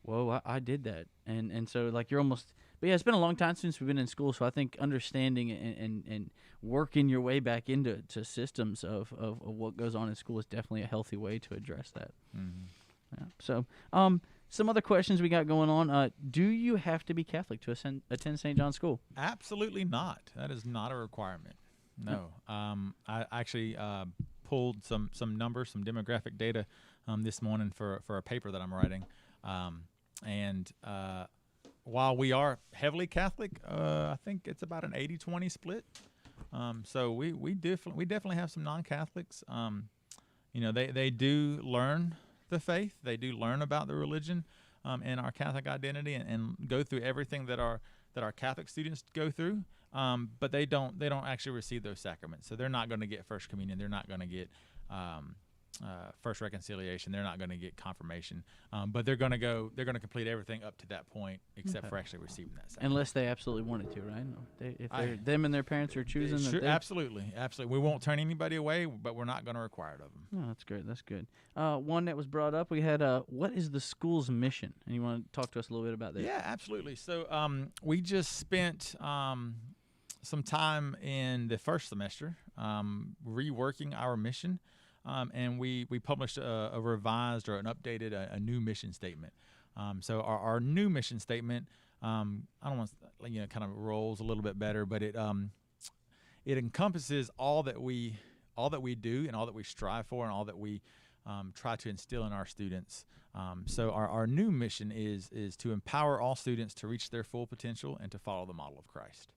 whoa, I did that. And so, like, you're almost – but, yeah, it's been a long time since we've been in school, so I think understanding and working your way back into systems of what goes on in school is definitely a healthy way to address that. Mm-hmm. Yeah. So, some other questions we got going on. Do you have to be Catholic to attend St. John's School? Absolutely not. That is not a requirement. No. I actually pulled some numbers, some demographic data this morning for a paper that I'm writing. And while we are heavily Catholic, I think it's about an 80-20 split. So we definitely have some non-Catholics. They do learn the faith. They do learn about the religion and our Catholic identity, and go through everything that our Catholic students go through. But they don't actually receive those sacraments. So they're not going to get First Communion. They're not going to get First Reconciliation. They're not going to get confirmation. But they're going to complete everything up to that point, except for actually receiving that sacrament. Unless they absolutely wanted to, right? If them and their parents are choosing Sure, that they absolutely. We won't turn anybody away, but we're not going to require it of them. No, that's great. That's good. One that was brought up, we had what is the school's mission? And you want to talk to us a little bit about that? Yeah, absolutely. So we just spent some time in the first semester reworking our mission, and we published a revised or an updated, a new mission statement. So our new mission statement, I don't want to, kind of rolls a little bit better, but it encompasses all that we do and all that we strive for and all that we try to instill in our students. So our new mission is to empower all students to reach their full potential and to follow the model of Christ.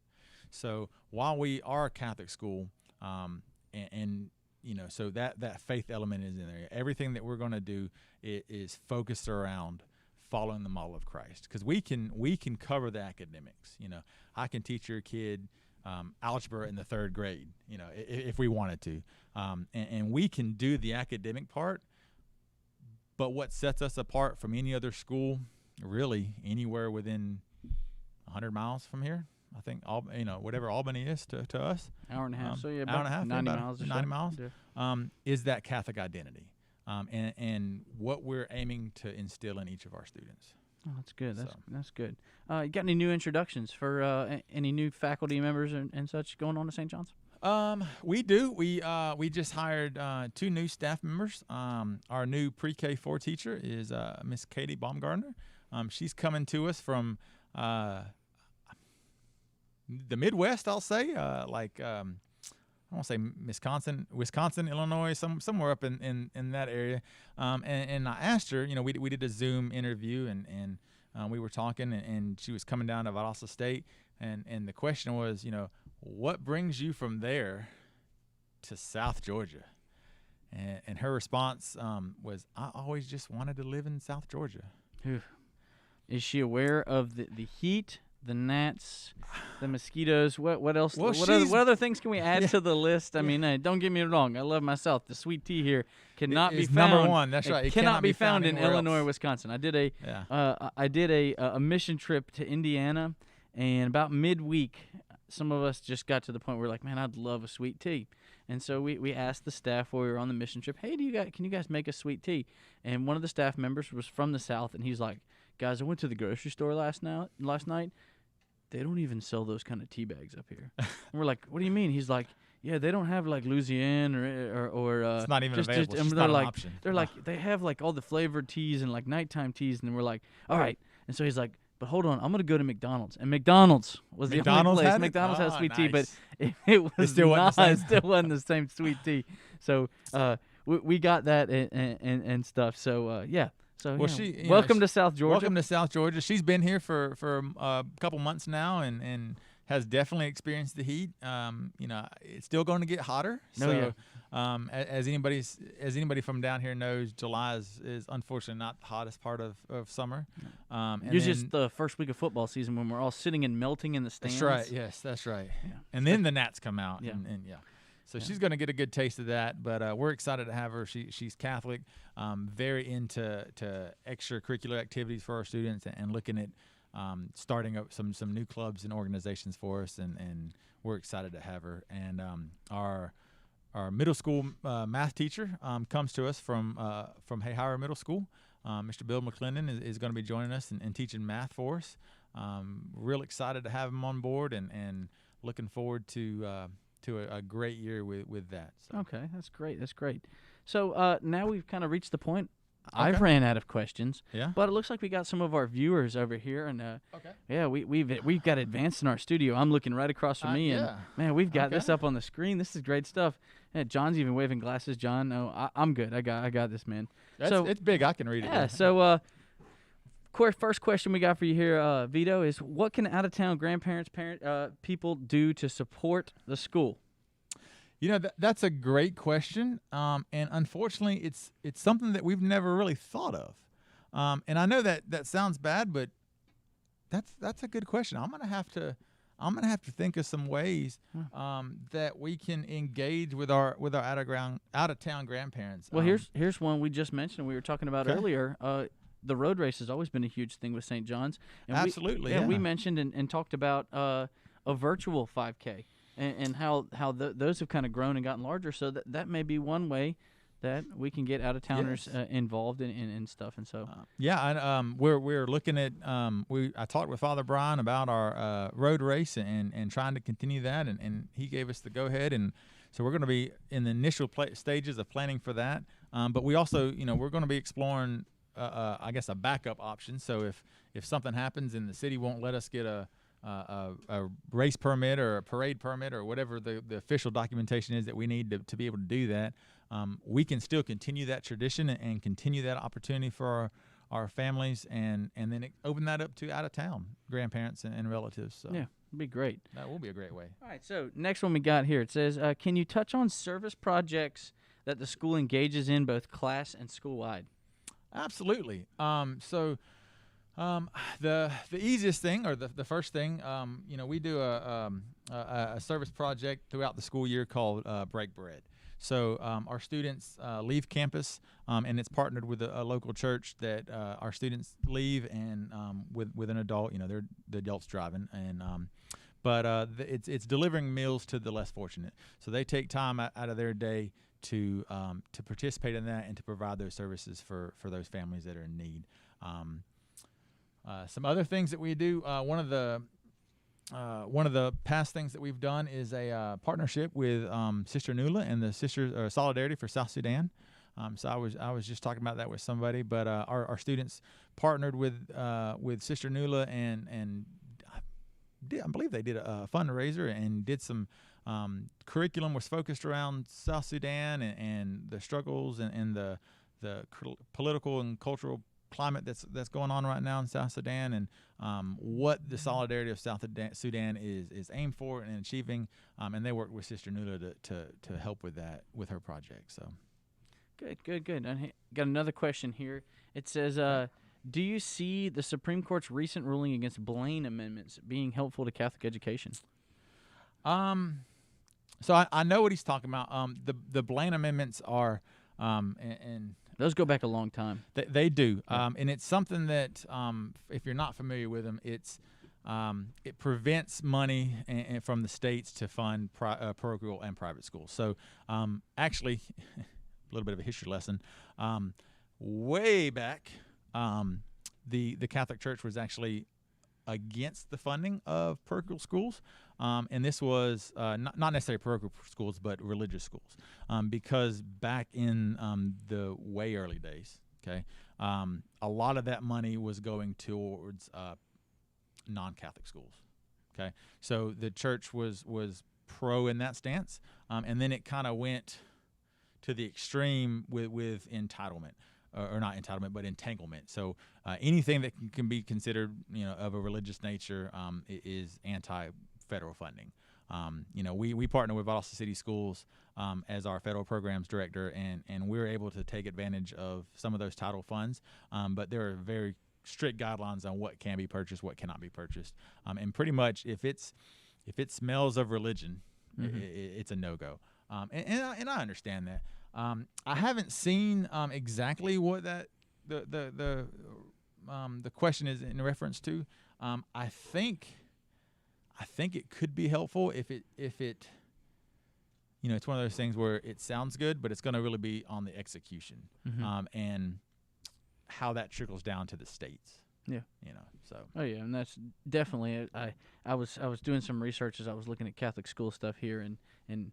So while we are a Catholic school, so that faith element is in there. Everything that we're going to do is focused around following the model of Christ, because we can cover the academics. I can teach your kid algebra in the 3rd grade, if we wanted to, and we can do the academic part. But what sets us apart from any other school, really anywhere within 100 miles from here, I think whatever Albany is to us, Hour and a half. So yeah, hour and a half, 90 about miles or so. 90 miles, Yeah. is that Catholic identity, and what we're aiming to instill in each of our students. Oh, that's good. So. That's good. You got any new introductions for any new faculty members and such going on to St. John's? We do. We just hired 2 new staff members. Our new pre-K 4 teacher is Miss Katie Baumgartner. She's coming to us from the Midwest, I'll say, I want to say Wisconsin, Illinois, somewhere up in that area. And I asked her, we did a Zoom interview and we were talking, and she was coming down to Valdosta State, and the question was, what brings you from there to South Georgia? And her response was, I always just wanted to live in South Georgia. Is she aware of the heat, the gnats, the mosquitoes? What else? Well, what other things can we add to the list? I mean, don't get me wrong. I love my South. The sweet tea here cannot be It's found. number one. That's right. It cannot be found in anywhere Illinois, else. Wisconsin. I did Yeah. a mission trip to Indiana, and about midweek, some of us just got to the point where we're like, man, I'd love a sweet tea. And so we asked the staff while we were on the mission trip, hey, can you guys make a sweet tea? And one of the staff members was from the South, and he's like, guys, I went to the grocery store last night. They don't even sell those kind of tea bags up here. And we're like, what do you mean? He's like, yeah, they don't have like Louisiana or It's not even available. It's and just they're not like, an option. they're like, they have like all the flavored teas and like nighttime teas, and we're like, all right. And so he's like, but hold on, I'm gonna go to McDonald's, and McDonald's was the only McDonald's place. had it? McDonald's has Oh, sweet tea, but nice. it was still wasn't the not. It same. still wasn't the same sweet tea. So we got that and stuff. So yeah. So Well, yeah. she- welcome to South Georgia. Welcome to South Georgia. She's been here for a couple months now, and has definitely experienced the heat. It's still going to get hotter. No, So, as anybody from down here knows, July is unfortunately not the hottest part of summer. And Usually then- it's the first week of football season when we're all sitting and melting in the stands. That's right. Yes, that's right. Yeah. And then the gnats come out. Yeah. And yeah. So Yeah. she's going to get a good taste of that. But we're excited to have her. She's Catholic, very into extracurricular activities for our students, and looking at starting up some new clubs and organizations for us. And we're excited to have her. And our middle school math teacher comes to us from Hayhire Middle School. Mr. Bill McClendon is going to be joining us and teaching math for us. Real excited to have him on board, and looking forward to a great year with that. So. Okay, that's great. That's great. So now we've kind of reached the point. I've Okay. ran out of questions, Yeah. but it looks like we got some of our viewers over here, and Okay. yeah, we've got advanced in our studio. I'm looking right across from me, and Yeah. man, we've got this Okay. up on the screen. This is great stuff. Yeah, John's even waving glasses. John, no, I'm good. I got this, man. It's big. I can read it. Yeah. So, first question we got for you here, Vito, is what can out-of-town grandparents, people do to support the school? That's a great question, and unfortunately, it's something that we've never really thought of. And I know that sounds bad, but that's a good question. I'm gonna have to think of some ways that we can engage with our out of town grandparents. Well, here's one we just mentioned. We were talking about Okay. earlier. The road race has always been a huge thing with St. John's. And Absolutely, we yeah. mentioned and talked about a virtual 5K and how those have kind of grown and gotten larger. So that may be one way that we can get out of towners Yes. involved in stuff. And so and we're looking at I talked with Father Brian about our road race and trying to continue that, and he gave us the go ahead, and so we're going to be in the initial stages of planning for that. But we also we're going to be exploring I guess a backup option. So if something happens and the city won't let us get a race permit or a parade permit or whatever the official documentation is that we need to be able to do that, we can still continue that tradition and continue that opportunity for our families, and then open that up to out-of-town grandparents and relatives. So yeah, it'd be great. that will be a great way. All right, so next one we got here. It says, can you touch on service projects that the school engages in both class and school-wide? Absolutely. The easiest thing, or the first thing, we do a service project throughout the school year called Break Bread. So our students leave campus, and it's partnered with a local church that our students leave, and with an adult. They're the adults driving, and it's delivering meals to the less fortunate. So they take time out of their day to participate in that and to provide those services for those families that are in need. Some other things that we do. One of the past things that we've done is a partnership with Sister Nula and the Sisters Solidarity for South Sudan. So I was just talking about that with somebody, but our students partnered with Sister Nula and I believe they did a fundraiser and did some curriculum was focused around South Sudan and the struggles and the political and cultural climate that's going on right now in South Sudan, and what the solidarity of South Sudan is aimed for and achieving, and they work with Sister Nula to help with that with her project. So Good. And got another question here. It says, do you see the Supreme Court's recent ruling against Blaine amendments being helpful to Catholic education? So I know what he's talking about. The Blaine amendments are and Those go back a long time. They do, and it's something that if you're not familiar with them, it prevents money from the states to fund parochial and private schools. So actually, a little bit of a history lesson. Way back, the Catholic Church was actually against the funding of parochial schools, and this was not necessarily parochial schools, but religious schools, because back in the way early days, a lot of that money was going towards non-Catholic schools. Okay, so the church was pro in that stance, and then it kind of went to the extreme with entitlement. Or not entitlement, but entanglement. So anything that can be considered, of a religious nature, is federal funding. We partner with Valdosta City Schools as our federal programs director, and we're able to take advantage of some of those title funds. But there are very strict guidelines on what can be purchased, what cannot be purchased, and pretty much if it smells of religion, it's a no-go. And I understand that. I haven't seen exactly what that the question is in reference to. I think it could be helpful if it it's one of those things where it sounds good, but it's going to really be on the execution and how that trickles down to the states. Yeah. So. Oh yeah, and that's definitely I was doing some research as I was looking at Catholic school stuff here, and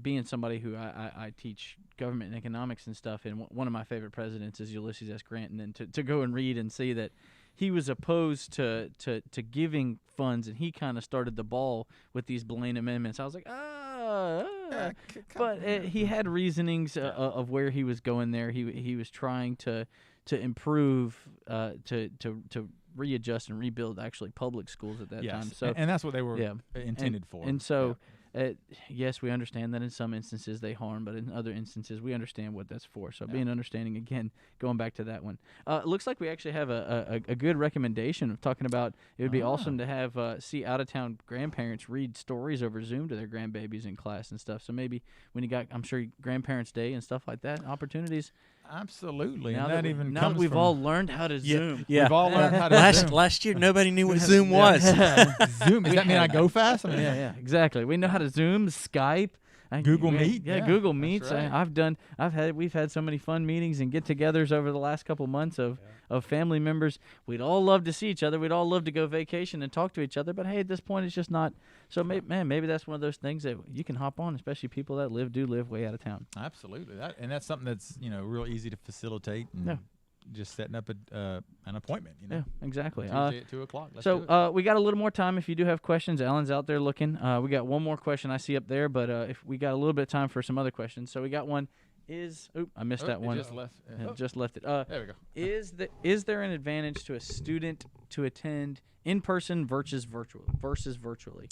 being somebody who I teach government and economics and stuff, and one of my favorite presidents is Ulysses S. Grant, and then to go and read and see that he was opposed to giving funds, and he kind of started the ball with these Blaine amendments. I was like, but he had reasonings of where he was going there. He was trying to improve, to readjust and rebuild actually public schools at that time. So and that's what they were intended for. And so. Yes, we understand that in some instances they harm, but in other instances we understand what that's for. So being understanding, again, going back to that one. It looks like we actually have a good recommendation of talking about it would be awesome to have see out-of-town grandparents read stories over Zoom to their grandbabies in class and stuff. So maybe when you got, I'm sure, Grandparents' Day and stuff like that, opportunities. Absolutely. Now and that, that we've all learned how to Zoom. Yeah. We've all learned how to Zoom. Last year, nobody knew what Zoom was. Zoom. Does that mean I go fast? I mean, Yeah, exactly. We know how to Zoom, Skype, Google Meet. Yeah, Google Meets. Right. We've had so many fun meetings and get-togethers over the last couple months of family members. We'd all love to see each other. We'd all love to go vacation and talk to each other. But hey, at this point, it's just not. So maybe that's one of those things that you can hop on, especially people that do live way out of town. Absolutely. That's something that's real easy to facilitate. And just setting up an appointment. Yeah, exactly. Tuesday at 2:00. Let's so do it. we got a little more time. If you do have questions, Alan's out there looking. We got one more question I see up there, but if we got a little bit of time for some other questions. So we got one. I missed that one. It just left. Just left it. There we go. Is there an advantage to a student to attend in person versus virtually?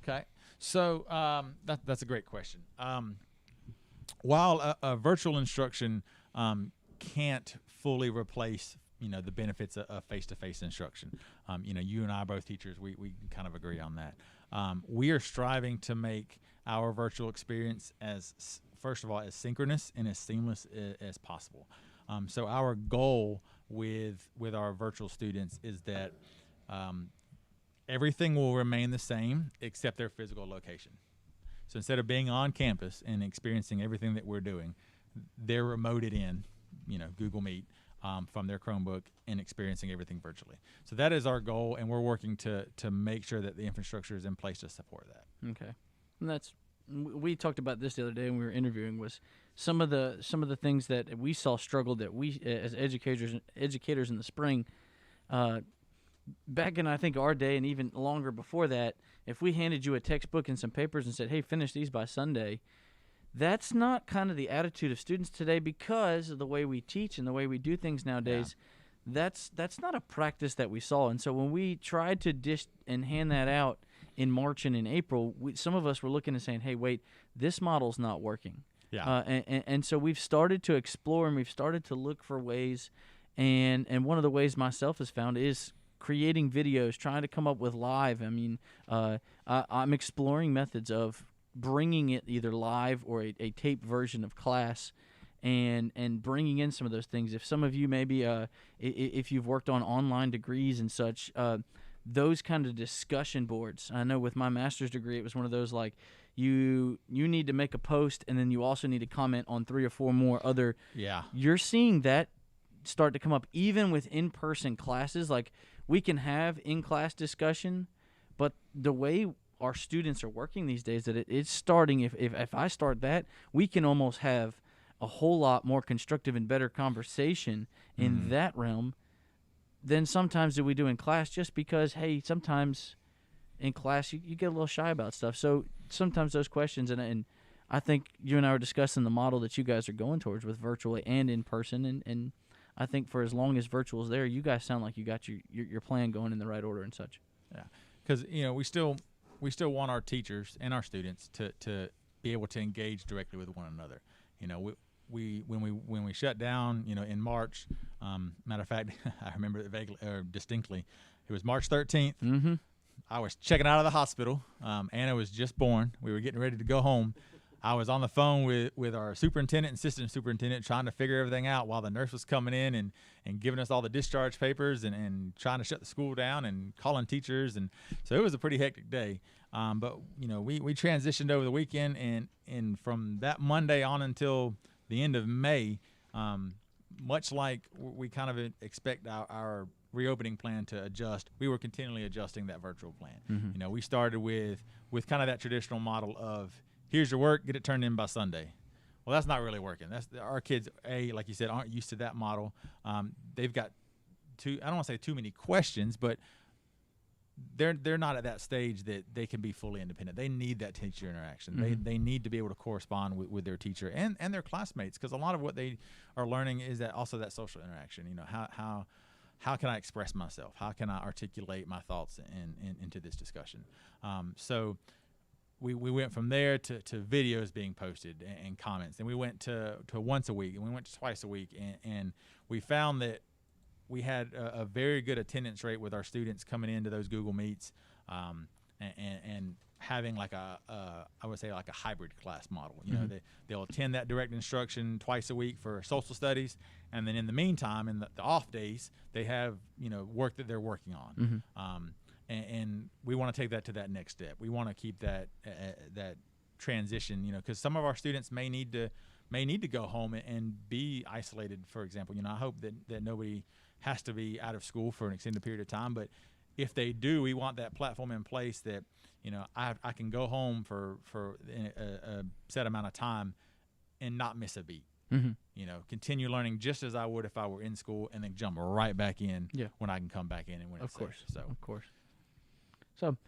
Okay, so that's a great question. While a virtual instruction can't fully replace the benefits of face-to-face instruction, you and I are both teachers. We kind of agree on that. We are striving to make our virtual experience first of all as synchronous and as seamless as possible. So our goal with our virtual students is that everything will remain the same except their physical location. So instead of being on campus and experiencing everything that we're doing, they're remoted in, Google Meet from their Chromebook and experiencing everything virtually. So that is our goal, and we're working to make sure that the infrastructure is in place to support that. Okay, and we talked about this the other day when we were interviewing, was some of the things that we saw struggled that we as educators in the spring. Back in, I think, our day and even longer before that, if we handed you a textbook and some papers and said, hey, finish these by Sunday, that's not kind of the attitude of students today because of the way we teach and the way we do things nowadays. Yeah. That's not a practice that we saw. And so when we tried to dish and hand that out in March and in April, some of us were looking and saying, hey, wait, this model's not working. Yeah. And so we've started to explore and we've started to look for ways. And one of the ways myself has found is creating videos, trying to come up with live. I mean, I'm exploring methods of bringing it either live or a taped version of class and bringing in some of those things. If some of you maybe, if you've worked on online degrees and such, those kind of discussion boards. I know with my master's degree, it was one of those like, you need to make a post and then you also need to comment on 3 or 4 more other. Yeah. You're seeing that start to come up even with in-person classes. Like, we can have in-class discussion, but the way our students are working these days, that it's starting, if I start that, we can almost have a whole lot more constructive and better conversation in that realm than sometimes that we do in class, just because, hey, sometimes in class you get a little shy about stuff. So sometimes those questions, and I think you and I were discussing the model that you guys are going towards with virtually and in person, and I think for as long as virtual is there, you guys sound like you got your plan going in the right order and such. Yeah, because we still want our teachers and our students to be able to engage directly with one another. You know, when we shut down, you know, in March, matter of fact, I remember it vaguely or distinctly. It was March 13th. Mm-hmm. I was checking out of the hospital. Anna was just born. We were getting ready to go home. I was on the phone with our superintendent and assistant superintendent trying to figure everything out while the nurse was coming in and giving us all the discharge papers and trying to shut the school down and calling teachers. And so it was a pretty hectic day. But, you know, we transitioned over the weekend, and from that Monday on until the end of May, much like we kind of expect our reopening plan to adjust, we were continually adjusting that virtual plan. Mm-hmm. You know, we started with kind of that traditional model of, here's your work, get it turned in by Sunday. Well, that's not really working. Our kids, like you said, aren't used to that model. They've got I don't want to say too many questions, but they're not at that stage that they can be fully independent. They need that teacher interaction. Mm-hmm. They need to be able to correspond with their teacher and their classmates, because a lot of what they are learning is that social interaction. You know, how can I express myself? How can I articulate my thoughts into this discussion? So we went from there to videos being posted and comments. And we went to once a week, and we went to twice a week. And we found that we had a very good attendance rate with our students coming into those Google Meets, and having like I would say like a hybrid class model. You know, they'll attend that direct instruction twice a week for social studies, and then in the meantime, in the off days, they have, you know, work that they're working on. Mm-hmm. And we want to take that to that next step. We want to keep that transition, you know, because some of our students may need to go home and be isolated, for example. You know, I hope that nobody has to be out of school for an extended period of time, but if they do, we want that platform in place that, you know, I can go home for a set amount of time and not miss a beat. Mm-hmm. You know, continue learning just as I would if I were in school, and then jump right back in when I can come back in and when it's safe. So Of course. So,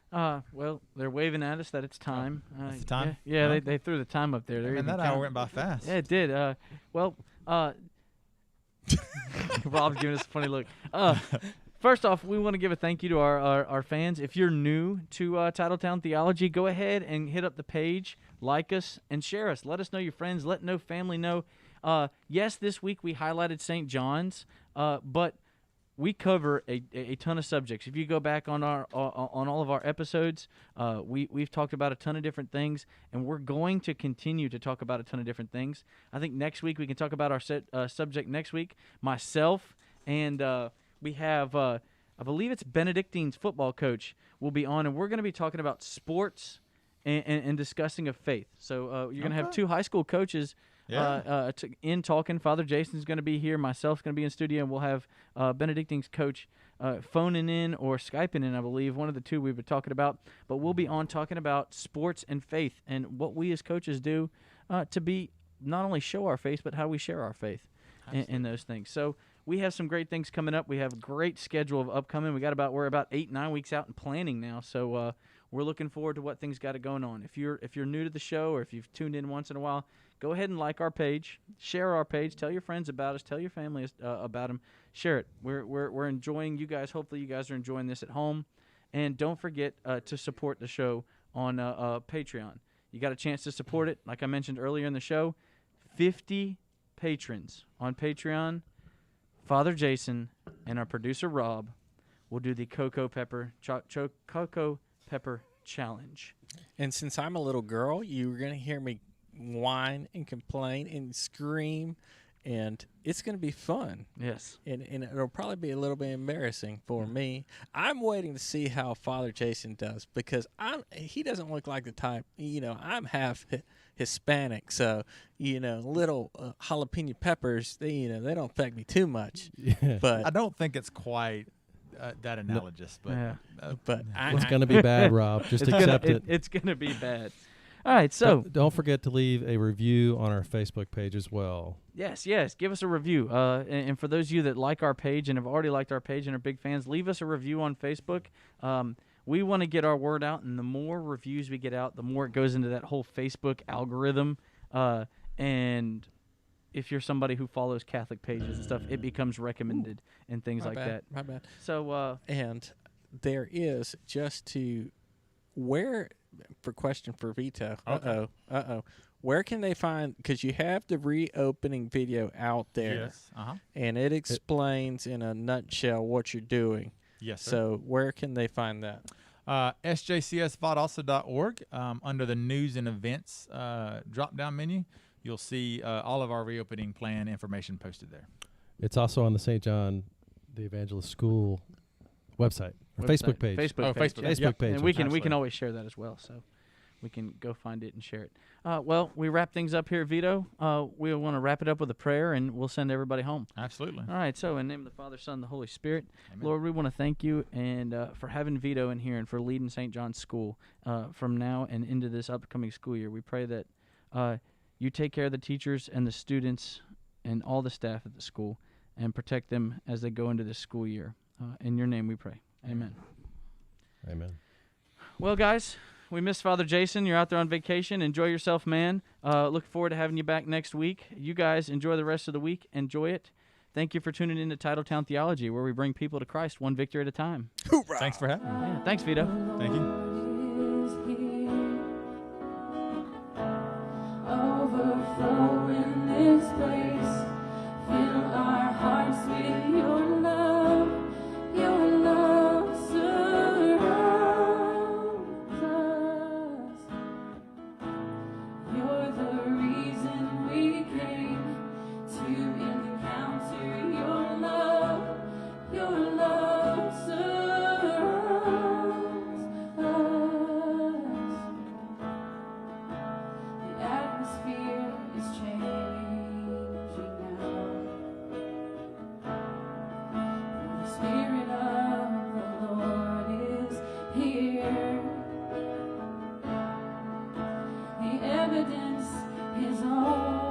well, they're waving at us that it's time. That's the time? Yeah, Well, they threw the time up there. and that hour went by fast. Yeah, it did. Rob's giving us a funny look. First off, we want to give a thank you to our fans. If you're new to Titletown Theology, go ahead and hit up the page, like us, and share us. Let us know your friends. Let no family know. Yes, this week we highlighted St. John's, but we cover a ton of subjects. If you go back on all of our episodes, we've talked about a ton of different things, and we're going to continue to talk about a ton of different things. I think next week we can talk about our subject next week. Myself and we have, I believe it's Benedictine's football coach will be on, and we're going to be talking about sports and discussing of faith. So you're going to have two high school coaches in talking. Father Jason's going to be here. Myself's going to be in studio, and we'll have Benedictine's coach phoning in or Skyping in, I believe. One of the two we've been talking about. But we'll be on talking about sports and faith and what we as coaches do to be not only show our faith, but how we share our faith in those things. So we have some great things coming up. We have a great schedule of upcoming. We're about 8-9 weeks out in planning now. So we're looking forward to what things got going on. If you're new to the show, or if you've tuned in once in a while, go ahead and like our page, share our page, tell your friends about us, tell your family about them, share it. We're enjoying you guys. Hopefully you guys are enjoying this at home, and don't forget to support the show on Patreon. You got a chance to support it, like I mentioned earlier in the show. 50 patrons on Patreon. Father Jason and our producer Rob will do the Cocoa Pepper Challenge. And since I'm a little girl, you're going to hear me whine and complain and scream, and it's going to be fun. Yes. And it'll probably be a little bit embarrassing for me. I'm waiting to see how Father Jason does, because he doesn't look like the type, you know, I'm half Hispanic, so, you know, little jalapeno peppers, they don't affect me too much. Yeah. But I don't think it's quite that analogous, but It's going to be bad, Rob. Just accept it. It's going to be bad. All right, so Don't forget to leave a review on our Facebook page as well. yes, give us a review. And for those of you that like our page and have already liked our page and are big fans, leave us a review on Facebook. We want to get our word out, and the more reviews we get out, the more it goes into that whole Facebook algorithm. And if you're somebody who follows Catholic pages and stuff, it becomes recommended and things like that. My bad. So And there is, just to where, for question for Vito, Okay. where can they find, because you have the reopening video out there, Yes. and it explains in a nutshell what you're doing. Yes, sir. So where can they find that? sjcsvaldosta.org. Under the news and events drop-down menu, you'll see all of our reopening plan information posted there. It's also on the St. John the Evangelist School website or Facebook page. Facebook Oh, page. Facebook. yeah. Facebook Yep. page. And we can Absolutely. always share that as well. So we can go find it and share it. Well, we wrap things up here, Vito. We want to wrap it up with a prayer, and we'll send everybody home. Absolutely. All right. So in the name of the Father, Son, and the Holy Spirit, Amen. Lord, we want to thank you and for having Vito in here and for leading St. John's School from now and into this upcoming school year. We pray that you take care of the teachers and the students and all the staff at the school and protect them as they go into this school year. In your name we pray. Amen. Amen. Well, guys, we missed Father Jason. You're out there on vacation. Enjoy yourself, man. Look forward to having you back next week. You guys enjoy the rest of the week. Enjoy it. Thank you for tuning in to Titletown Theology, where we bring people to Christ one victory at a time. Thanks for having me. Yeah, thanks, Vito. Thank you. Overflow in this place. Fill our hearts with your love. Your love surrounds us. You're the reason we came to encounter your love. Your love surrounds us. The atmosphere is changing now. The Spirit of the Lord is here. The evidence is all